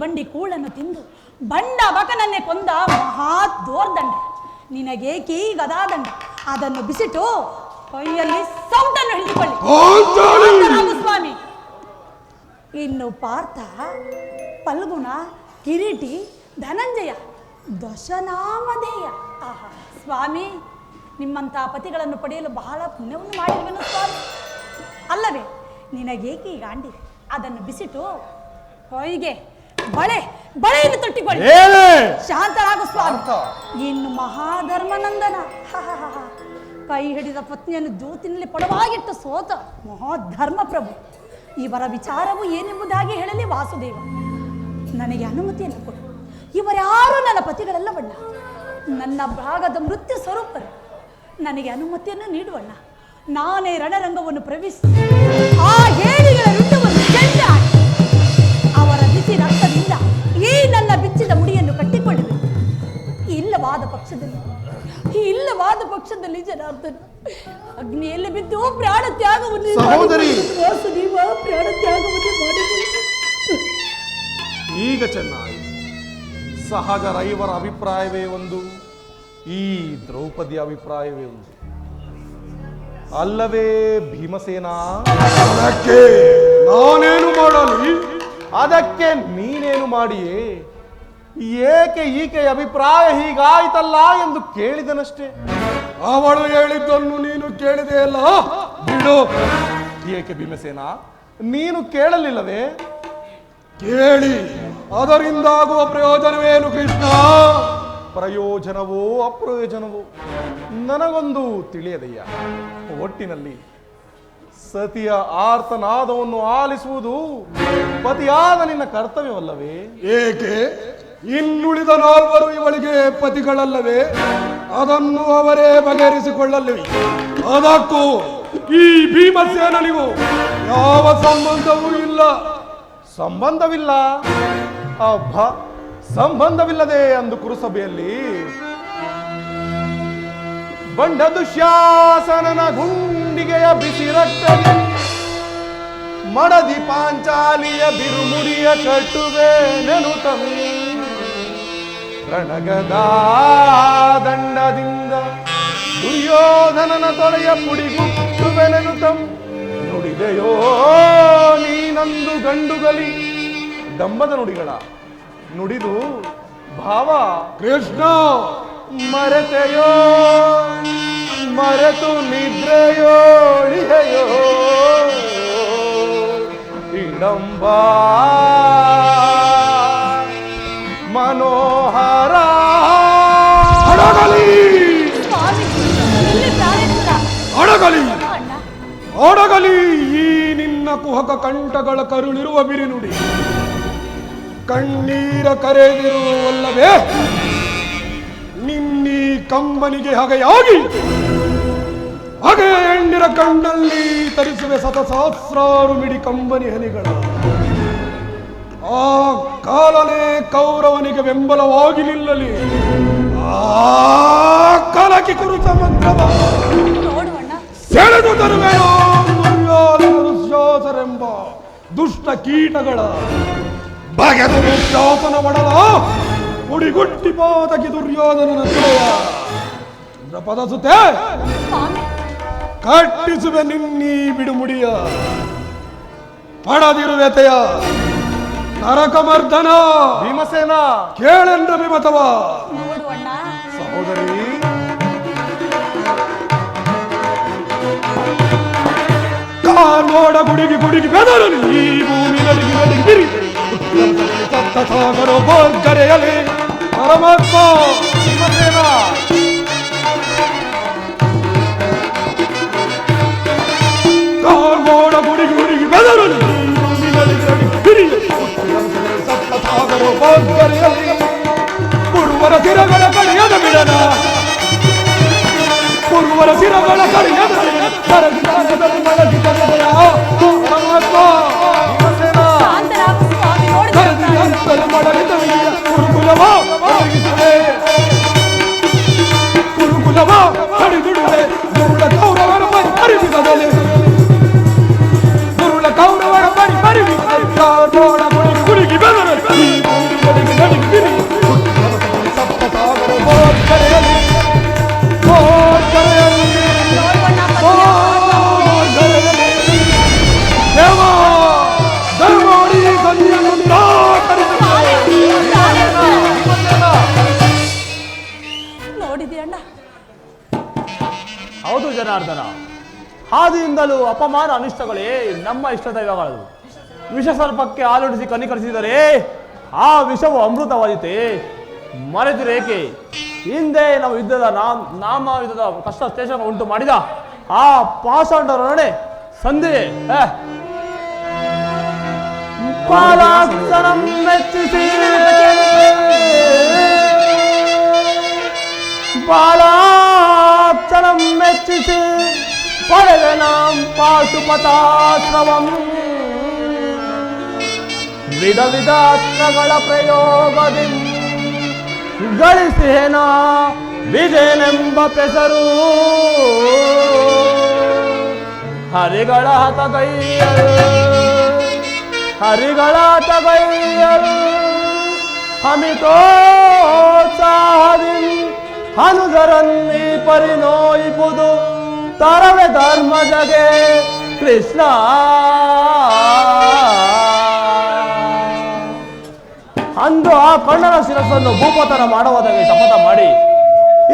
ಬಂಡಿ ಕೂಳನ್ನು ತಿಂದು ಬಂಡ ಬಕನನ್ನೇ ಕೊಂದ ಮಹಾ ದೋರ್ದಂಡ. ನಿನಗೇಕಿ ಗದಾದಂಡ ಅದನ್ನು ಬಿಸಿಟು ಕೈಯಲ್ಲಿ ಸೌಟನ್ನು ಹಿಡಿದುಕೊಳ್ಳಿ ಸ್ವಾಮಿ. ಇನ್ನು ಪಾರ್ಥ, ಫಲ್ಗುಣ, ಕಿರೀಟಿ, ಧನಂಜಯ, ದಶನಾಮಧೇಯ. ಆಹಾ ಸ್ವಾಮಿ, ನಿಮ್ಮಂಥ ಪತಿಗಳನ್ನು ಪಡೆಯಲು ಬಹಳ ಪುಣ್ಯವನ್ನು ಮಾಡಿರುವೆನು ಸ್ವಾಮಿ. ಅಲ್ಲವೇ ನಿನಗೇಕೆ ಈಗ ಅಂಡಿ ಅದನ್ನು ಬಿಸಿಟು ಹೊಯ್ಗೆ ಬಳೆಯನ್ನು ತೊಟ್ಟಿಕೊಳ್ಳಿ. ಶಾಂತರಾಗು ಸ್ವಾಮಿ. ಇನ್ನು ಮಹಾಧರ್ಮನಂದನ ಕೈ ಹಿಡಿದ ಪತ್ನಿಯನ್ನು ದೂತಿನಲ್ಲಿ ಪಡವಾಗಿಟ್ಟು ಸೋತ ಮಹಾಧರ್ಮ ಪ್ರಭು. ಇವರ ವಿಚಾರವು ಏನೆಂಬುದಾಗಿ ಹೇಳಲಿ ವಾಸುದೇವ. ನನಗೆ ಅನುಮತಿಯನ್ನು ಕೊಡು. ಇವರ್ಯಾರು ನನ್ನ ಪತಿಗಳಲ್ಲವಣ್ಣ, ನನ್ನ ಭಾಗದ ಮೃತ್ಯು ಸ್ವರೂಪರು. ನನಗೆ ಅನುಮತಿಯನ್ನು ನೀಡುವಣ್ಣ. ನಾನೇ ರಣರಂಗವನ್ನು ಪ್ರವೇಶಿಸಿ ಆ ಹೇಡಿಗಳ ರುಂಡವನ್ನು ಚೆಂಡ ಅವರ ಬಿಸಿ ರಕ್ತದಿಂದ ಈ ನನ್ನ ಬಿಚ್ಚಿದ ಮುಡಿಯನ್ನು ಕಟ್ಟಿಕೊಳ್ಳುವೆ. ಇಲ್ಲವಾದ ಪಕ್ಷದಲ್ಲಿ ಜನಾರ್ದನ ಅಗ್ನಿಯಲ್ಲಿ ಬಿದ್ದು ಪ್ರಾಣ ತ್ಯಾಗವನ್ನು ಸಹೋದರಿ ಪ್ರಾಣ ತ್ಯಾಗವನ್ನು ಮಾಡಿಕೊಳ್ಳಿ. ಈಗ ಚೆನ್ನಾಗಿ ಸಹಜರ ಇವರ ಅಭಿಪ್ರಾಯವೇ ಒಂದು, ಈ ದ್ರೌಪದಿಯ ಅಭಿಪ್ರಾಯವೇ ಒಂದು ಅಲ್ಲವೇ ಭೀಮಸೇನ? ಅದಕ್ಕೆ ನಾನೇನು ಮಾಡಲಿ? ಅದಕ್ಕೆ ನೀನೇನು ಮಾಡಿಯೇ? ಏಕೆ ಈಕೆಯ ಅಭಿಪ್ರಾಯ ಹೀಗಾಯ್ತಲ್ಲ ಎಂದು ಕೇಳಿದನಷ್ಟೇ. ಅವಳು ಹೇಳಿದ್ದನ್ನು ನೀನು ಕೇಳಿದೆ ಅಲ್ಲ, ಬಿಡು. ಏಕೆ ಭೀಮಸೇನ, ನೀನು ಕೇಳಲಿಲ್ಲವೇ? ಕೇಳಿ ಅದರಿಂದಾಗುವ ಪ್ರಯೋಜನವೇನು ಕೃಷ್ಣ? ಪ್ರಯೋಜನವೋ ಅಪ್ರಯೋಜನವೋ ನನಗೊಂದು ತಿಳಿಯದಯ್ಯ. ಒಟ್ಟಿನಲ್ಲಿ ಸತಿಯ ಆರ್ತನಾದವನ್ನು ಆಲಿಸುವುದು ಪತಿಯಾದ ನಿನ್ನ ಕರ್ತವ್ಯವಲ್ಲವೇ? ಏಕೆ ಇನ್ನುಳಿದ ನಾಲ್ವರು ಇವಳಿಗೆ ಪತಿಗಳಲ್ಲವೇ? ಅದನ್ನು ಅವರೇ ಬಗೆಹರಿಸಿಕೊಳ್ಳಲಿವೆ. ಅದಕ್ಕೂ ಈ ಭೀಮಸೇನನಿಗೂ ಯಾವ ಸಂಬಂಧವೂ ಇಲ್ಲ. ಸಂಬಂಧವಿಲ್ಲ? ಅಬ್ಬ, ಸಂಬಂಧವಿಲ್ಲದೆ ಅಂದು ಕುರುಸಭೆಯಲ್ಲಿ ಬಂಡ ದುಶ್ಯಾಸನನ ಗುಂಡಿಗೆಯ ಬಿಸಿ ರಕ್ತದಿ ಮಡದಿ ಪಾಂಚಾಲಿಯ ಬಿರುಮುಡಿಯ ಕಟ್ಟುವೆ ನೆನುತಂ ರಣಗದ ದಂಡದಿಂದ ದುರ್ಯೋಧನನ ತೊಳೆಯ ಪುಡಿಗುಟ್ಟುವೆ ನೆನುತಂ ನುಡಿದೆಯೋ ನೀನಂದು ಗಂಡುಗಲಿ. ಡಂಬದ ನುಡಿಗಳ ನುಡಿದು ಭಾವ ಕೃಷ್ಣ ಮರೆತೆಯೋ ಮರೆತು ನಿದ್ರೆಯೋ ಇಹೆಯೋ ಇಡಂಬ ಮನೋಹರ ಅಡಗಲಿ ಅಡಗಲಿ ಅಡಗಲಿ. ಈ ನಿನ್ನ ಕುಹಕ ಕಂಠಗಳ ಕರುಳಿರುವ ಬಿರಿನುಡಿ ಕಣ್ಣೀರ ಕರೆದಿರುವಲ್ಲವೇ? ನಿನ್ನೀ ಕಂಬನಿಗೆ ಹಗೆಯಾಗಿ ಹಗೆಯ ಹೆಣ್ಣಿರ ಕಣ್ಣಲ್ಲಿ ತರಿಸುವೆ ಸಹಸ್ರಾರು ಮಿಡಿ ಕಂಬನಿ ಹನಿಗಳ. ಆ ಕಾಲನೇ ಕೌರವನಿಗೆ ಬೆಂಬಲವಾಗಿ ನಿಲ್ಲಲಿ. ಆ ಕಲಕಿ ಕುರಿತ ಮಂತ್ರವ ಸೆಳೆದು ತರುವೆಯೋ ದುಶ್ಯಾಸರೆಂಬ ದುಷ್ಟ ಕೀಟಗಳ ಬಗೆದು ದುಶ್ಯಾಸನ ಮಾಡಲ ಮುಡಿಗುಟ್ಟಿ ಪಾತಕಿ ದುರ್ಯೋಧನನ ತುಳೆಯ ಪದ ಸುತ್ತೆ ಕಟ್ಟಿಸುವೆ ನಿನ್ನೀ ಬಿಡುಮುಡಿಯ ಪಡದಿರುವೆತೆಯ ನರಕಮರ್ದನ. ಭೀಮಸೇನ ಕೇಳೆಂದ ವಿಮತವ ಸಹೋದರಿ. ನೋಡ ಗುಡಿಗಿ ಗುಡಿಗಿ ಬೆದರಲಿ ಈ ಭೂಮಿ ನಡಿಗಿ ನಡಿಗಿ ಬಿರಿ ಸತ್ತ ಸಾಗರ ಬೋರ್ಗರೆಯಲಿ ಪರಮಾತ್ಮ. ಭೀಮಸೇನ ನೋಡ ಗುಡಿಗಿ ಗುಡಿಗಿ ಬೆದರಲಿ ಈ ಭೂಮಿ ನಡಿಗಿ ನಡಿಗಿ ಬಿರಿ ಸತ್ತ ಸಾಗರ ಬೋರ್ಗರೆಯಲಿ ಪುರುವರ ಸಿರಗಳ ಕಡೆಯದ ಬಿಡನ ಪುರುವರ ಸಿರಗಳ ಕಡೆಯದ ಕರಗಿದಲ್ಲಿ ಮಳಗಿ ಕರೆದೆಯ ಪರಮಾತ್ಮ. ಕರಗಿದಲ್ಲಿ ಮಳಗಿದವೆಯ ಕುರುಕುಲವ ಕರಗಿಸುವೆ ಕುರುಕುಲವ ಕಡಿದುಡುವೆ ದುರುಳ ಕೌರವರ ಬರಿ ಪರಿಬಿಸದಲೆ ದುರುಳ ಕೌರವರ ಬರಿ ಪರಿಬಿಸದ ನೋಡ ಗುಡಿಗಿ ಗುಡಿಗಿ ಬೆದರಲಿ ಜನಾರ್ದನ. ಆದಿಯಿಂದಲೂ ಅಪಮಾನ ಅನಿಷ್ಟಗಳೇ ನಮ್ಮ ಇಷ್ಟ ದೈವಗಳು. ವಿಷ ಸರ್ಪಕ್ಕೆ ಹಾಲುಡಿಸಿ ಕನಿಕರಿಸಿದರೆ ಆ ವಿಷವು ಅಮೃತವಾದಿತೆ. ಮರೆತಿರೇಕೆ? ಹಿಂದೆ ನಾವು ಯುದ್ಧದ ನಾಮ ಯುದ್ಧದ ಕಷ್ಟ ಕ್ಲೇಶ ಉಂಟು ಮಾಡಿದ ಆ ಪಾಷಾಂಡರೊಡನೆ ಸಂಧಿ ಪಾಲಾಕ್ಷರಂ ಮೆಚ್ಚಿಸಿ ಪಾಲಾಕ್ಷರಂ ಮೆಚ್ಚಿಸಿ ಪಡೆದನಾಂ ಪಾಶುಪತಾಶ್ರವಂ. ವಿಧ ವಿಧ ಅಸ್ತ್ರಗಳ ಪ್ರಯೋಗದಿ ಗಳಿಸೇನ ವಿಜಯನೆಂಬ ಪೆಸರು. ಹರಿಗಳ ಹತಗೈಯರು ಹರಿಗಳ ಹತಗೈಯರು ಹಮಿತೋತ್ಸಾಹದಿ ಹನುಜರನ್ನಿ ಪರಿನೋಯಿಪುದು ತರವೆ ಧರ್ಮ ಜಗೆ ಕೃಷ್ಣ. ಅಂದು ಆ ಕಣ್ಣನ ಶಿರಸ್ಸನ್ನು ಭೂಪತನ ಮಾಡುವುದಾಗಿ ಶಪಥ ಮಾಡಿ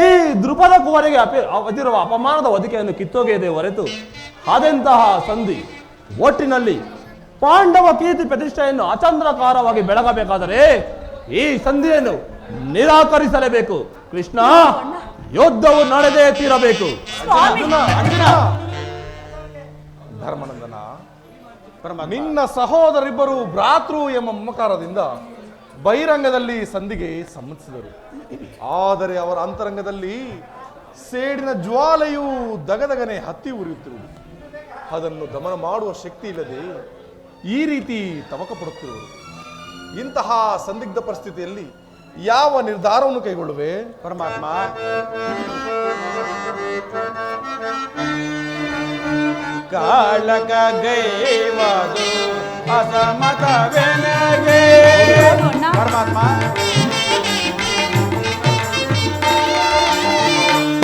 ಈ ದೃಪದ ಕುವರಿಗೆ ಅತಿರುವ ಅಪಮಾನದ ಒದಿಕೆಯನ್ನು ಕಿತ್ತೋಗೆಯದೆ ಹೊರತು ಅದೆಂತಹ ಸಂಧಿ. ಒಟ್ಟಿನಲ್ಲಿ ಪಾಂಡವ ಕೀರ್ತಿ ಪ್ರತಿಷ್ಠೆಯನ್ನು ಅಚಂದ್ರಕಾರವಾಗಿ ಬೆಳಗಬೇಕಾದರೆ ಈ ಸಂಧಿಯನ್ನು ನಿರಾಕರಿಸಲೇಬೇಕು. ಕೃಷ್ಣ, ಯುದ್ಧವು ನಡೆದೇ ತೀರಬೇಕು. ಧರ್ಮನಂದನ, ನಿನ್ನ ಸಹೋದರಿಬ್ಬರು ಭ್ರಾತೃ ಎಂಬ ಮಮಕಾರದಿಂದ ಬಹಿರಂಗದಲ್ಲಿ ಸಂಧಿಗೆ ಸಮ್ಮತಿಸಿದರು. ಆದರೆ ಅವರ ಅಂತರಂಗದಲ್ಲಿ ಸೇಡಿನ ಜ್ವಾಲೆಯು ದಗದಗನೆ ಹತ್ತಿ ಉರಿಯುತ್ತಿರುವುದು. ಅದನ್ನು ದಮನ ಮಾಡುವ ಶಕ್ತಿ ಇಲ್ಲದೆ ಈ ರೀತಿ ತವಕ ಪಡುತ್ತಿರುವರು. ಇಂತಹ ಸಂದಿಗ್ಧ ಪರಿಸ್ಥಿತಿಯಲ್ಲಿ ಯಾವ ನಿರ್ಧಾರವನ್ನು ಕೈಗೊಳ್ಳುವೆ? ಪರಮಾತ್ಮ, ಕಾಳಕ ಗೈವದು ಅಸಮತವೆನಗೆ. ಪರಮಾತ್ಮ,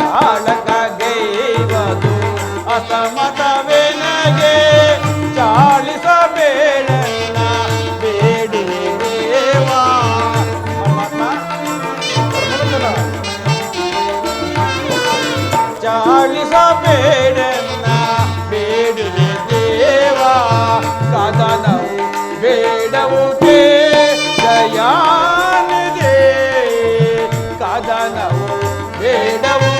ಕಾಳಕ ಗೈವದು ಅಸಮತವೆನಗೆ. ಚಾಳಿಸಬೇಡ ಬೇಡಿ ದೇವಾ. ಪರಮಾತ್ಮ, ಚಾಳಿಸಬೇಡ ಬೇಡುವೆ ದೇವಾ. ಕದನವು ಬೇಡವು ದಯಾನಿದೆ. ಕದನವು ಬೇಡವು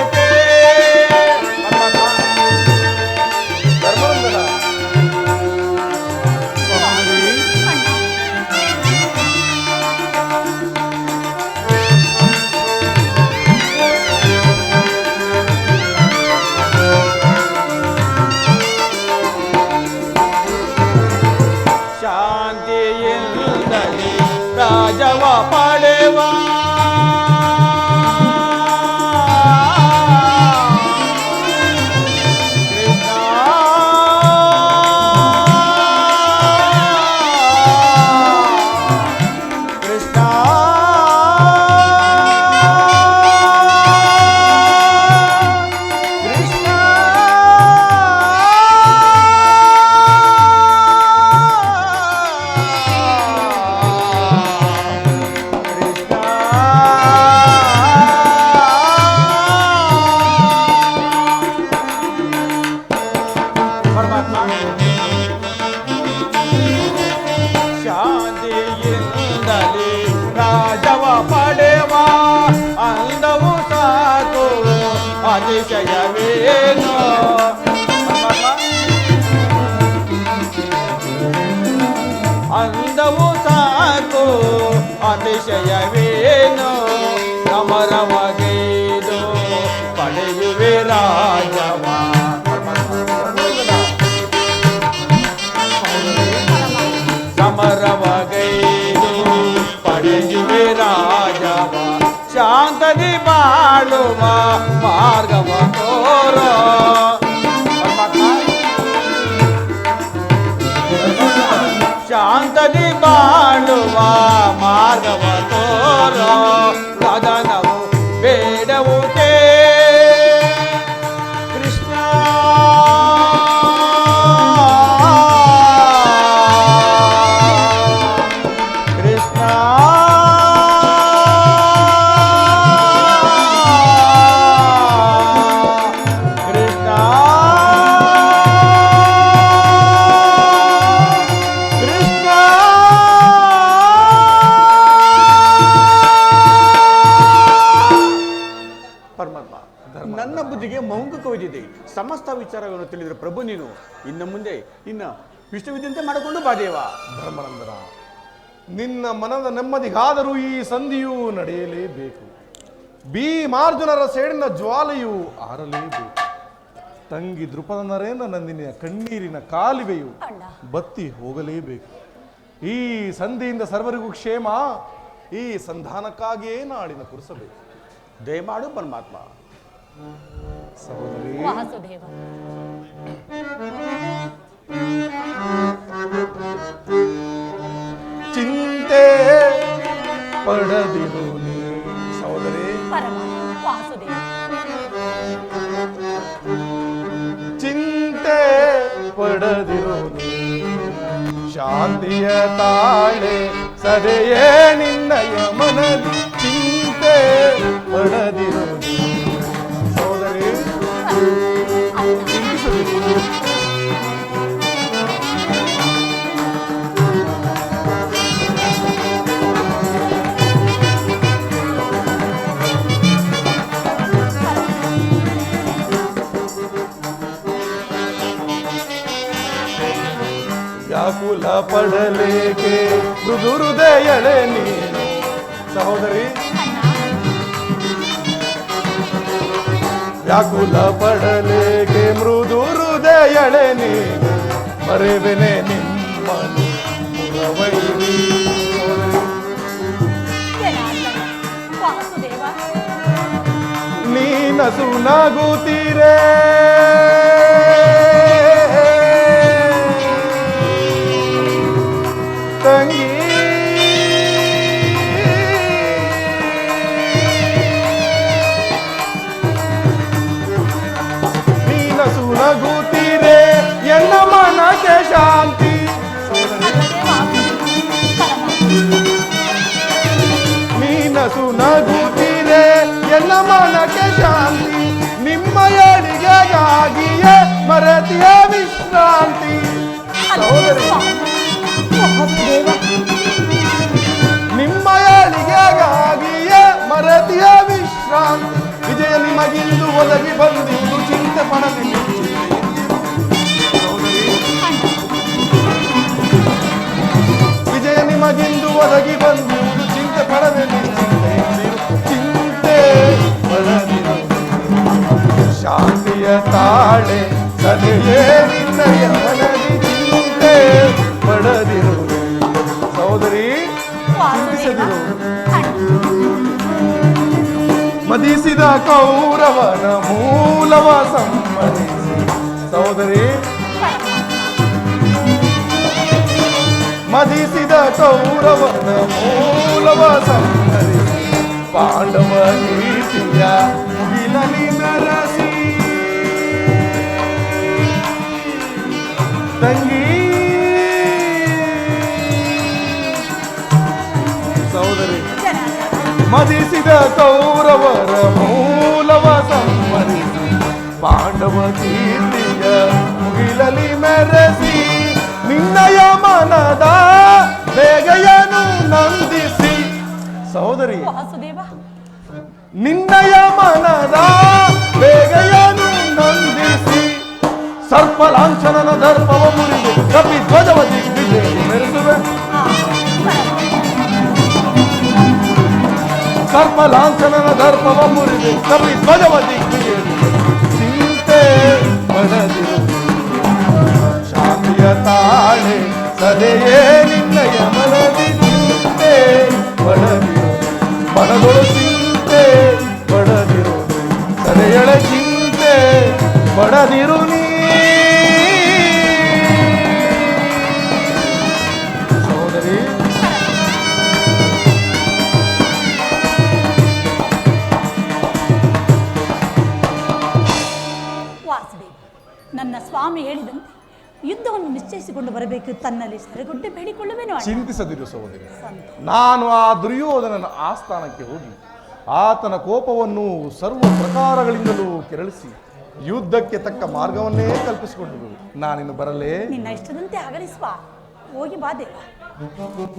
ಶಾಂತಿಯಿಂದಲೇ ರಾಜವ ಪಡೆವ. ಶಾಂತಿಯಿಂದಲೇ ರಾಜವ ಪಡೆವ. ಅಂದವು ಸಾಕು ಅತಿಶಯವೇನು. ಅಂದವು ಸಾಕು ಅತಿಶಯವೇನು. ಸಮರವಗೈದು ಪಡೆಯುವೆ ರಾಜವ. ಸಮರವಗೈದು ಪಡೆಯುವೆ ರಾಜವ. ಶಾಂತದಿ ಬಾಳುವ ಮಾರ್ಗವ ತೋರ. ಶಾಂತದಿ ಬಾಳುವ ಮಾರ್ಗವ ತೋರ. ಕದನವು ಬೇಡವು ಕೃಷ್ಣ. ಕೃಷ್ಣ, ಕೃಷ್ಣ. ಮಂಗು ಕವಿದಿದೆ. ಸಮಸ್ತ ವಿಚಾರವನ್ನು ತಿಳಿದರೆ ಪ್ರಭು ನೀನು ಇನ್ನು ಮುಂದೆ ಇಷ್ಟವಿದ್ದಂತೆ ಮಾಡಿಕೊಂಡು ಬಾದೇವ. ಧರ್ಮನಂದನ, ನಿನ್ನ ಮನದ ನೆಮ್ಮದಿಗಾದರೂ ಈ ಸಂಧಿಯೂ ನಡೆಯಲೇಬೇಕು. ಭೀಮಾರ್ಜುನರ ಸೇಡಿನ ಜ್ವಾಲೆಯು ಆರಲೇಬೇಕು. ತಂಗಿ ದೃಪದ ನರೇಂದ್ರ ನಂದಿನಿಯ ಕಣ್ಣೀರಿನ ಕಾಲುವೆಯು ಬತ್ತಿ ಹೋಗಲೇಬೇಕು. ಈ ಸಂಧಿಯಿಂದ ಸರ್ವರಿಗೂ ಕ್ಷೇಮ, ಈ ಸಂಧಾನಕ್ಕಾಗಿಯೇ ನಾಳಿನ ಕುರಿಸಬೇಕು. ದಯಮಾಡು ಪರಮಾತ್ಮ. ಸಹೋದರಿ, ವಾಸುದೇವ, ಚಿಂತೆ ಪಡದಿರು ನೀ ಸಹೋದರಿ. ಪರಮಾತ್ಮ ವಾಸುದೇವ, ಚಿಂತೆ ಪಡದಿರು ನೀ, ಶಾಂತಿಯ ತಾಳೆ ಸದೆಯೇ ನಿನ್ನಯ ಮನದಿ. ಚಿಂತೆ ಪಡದಿರು ನೀ ಸಹೋದರಿ, ಚಿಂತಿಸದಿರು. ವ್ಯಾಕುಲ ಪಡಲೇಕೆ ಮೃದು ಹೃದಯಳೆ ನೀನು ಸಹೋದರಿ. ವ್ಯಾಕುಲ ಪಡಲೇಕೆ ಮೃದು ಹೃದಯಳೆ ನೀನು, ಮರೆವೆನೆ ನಿಮ್ಮನು ಮುರವೈರಿ ವಾಸುದೇವ, ನೀನಸು ನಗುತ್ತೀರೇ ತಂಗಿ. ನೀನಸು ನಗುತ್ತೀರೇ ಎನ್ನ ಮನಕ್ಕೆ ಶಾಂತಿ. ನೀನಸು ನಗುತ್ತೀರೇ ಎನ್ನ ಮನಕ್ಕೆ ಶಾಂತಿ, ನಿಮ್ಮ ಏಳಿಗೆಗಾಗಿಯೇ ಮರೆತಿಯ ವಿಶ್ರಾಂತಿ. ಸಹೋದರಿ, ನಿಮ್ಮ ಏಳಿಗೆಗಾಗಿಯೇ ಮರೆತಿಯ ವಿಶ್ರಾಂತಿ. ವಿಜಯ ನಿಮಗಿಂದು ಒದಗಿ ಬಂದಿದ್ದು, ಚಿಂತೆ ಪಡದಿಲ್ಲ. ವಿಜಯ ನಿಮಗಿಂದು ಒದಗಿ ಬಂದಿದ್ದು, ಚಿಂತೆ ಪಡದಿಲ್ಲ. ಚಿಂತೆ ಪಡದಿರು, ಶಾಂತಿಯ ತಾಳೆ ಸದೆಯೇ ನಿನ್ನಯ ಮನದಿ. ಚಿಂತೆ ಪಡದಿರು ಸಹೋದರಿ, ಚಿಂತಿಸದಿರು. ಮದಿಸಿದ ಕೌರವನ ಮೂಲವ ಸಮ್ಮತಿಸಿ ಸಹೋದರಿ, ಮದಿಸಿದ ಕೌರವನ ಮೂಲವ ಸಮ್ಮತಿಸಿ, ಪಾಂಡವ ನೀತಿಯ ಮುಗಿಲಲಿ ನರಸಿ ತಂಗಿ. ಸಹೋದರಿ, ಮದಿಸಿದ ಕೌರವರ ಮೂಲವ ಸಮ್ಮತಿಸಿ, ಪಾಂಡವ ಕೀರ್ತಿಯ ಮುಗಿಲಲಿ ಮೆರೆಸಿ, ನಿನ್ನಯ ಮನದ ಬೇಗೆಯನ್ನು ನಂದಿಸಿ. ಸಹೋದರಿ, ವಾಸುದೇವ, ನಿನ್ನಯ ಮನದ ಬೇಗೆಯನ್ನು ನಂದಿಸಿ, ಸರ್ಪ ಲಾಂಛನನ ದರ್ಪವ ಮುರಿದು ಕಪಿ ಧ್ವಜವ ದಿಗ್ವಿಜಯ ಮೆರೆಸುವೆ. ಸರ್ಪ ಲಾಂಛನನ ದರ್ಪವ ಮುರಿದು ಕಪಿ ಧ್ವಜವ ದಿಗ್ವಿಜಯ. ಚಿಂತೆ ಪಡದಿರು, ಶಾಂತಿಯ ತಾಳೆ ಸದೆಯೇ ನಿನ್ನಯ ಮನದಿ. ಚಿಂತೆ ಪಡದಿರು, ಮನದೊಳು ಚಿಂತೆ ಪಡದಿರು, ಸದೆಯಳ ಚಿಂತೆ ಪಡದಿರು ನೀ ಸಹೋದರಿ. ವಾಸುದೇವ, ನನ್ನ ಸ್ವಾಮಿ ಹೇಳಿದಂತೆ ಯುದ್ಧವನ್ನು ನಿಶ್ಚಯಿಸಿಕೊಂಡು ಬರಬೇಕು. ತನ್ನಲ್ಲಿ ಸೆರೆಗುಡ್ಡೆ ಬೇಡಿಕೊಳ್ಳುವೆನು. ಚಿಂತಿಸದಿರು ಸಹೋದರಿ, ನಾನು ಆ ದುರ್ಯೋಧನನ ಆಸ್ಥಾನಕ್ಕೆ ಹೋಗಿ ಆತನ ಕೋಪವನ್ನು ಸರ್ವ ಪ್ರಕಾರಗಳಿಂದಲೂ ಕೆರಳಿಸಿ ಯುದ್ಧಕ್ಕೆ ತಕ್ಕ ಮಾರ್ಗವನ್ನೇ ಕಲ್ಪಿಸಿಕೊಂಡು ನಾನಿನ್ನು ಬರಲೇ. ನಿನ್ನ ಇಷ್ಟದಂತೆ ಆಗಲಿ ಸ್ವಾ, ಹೋಗಿ ಬಾ ದೇವ.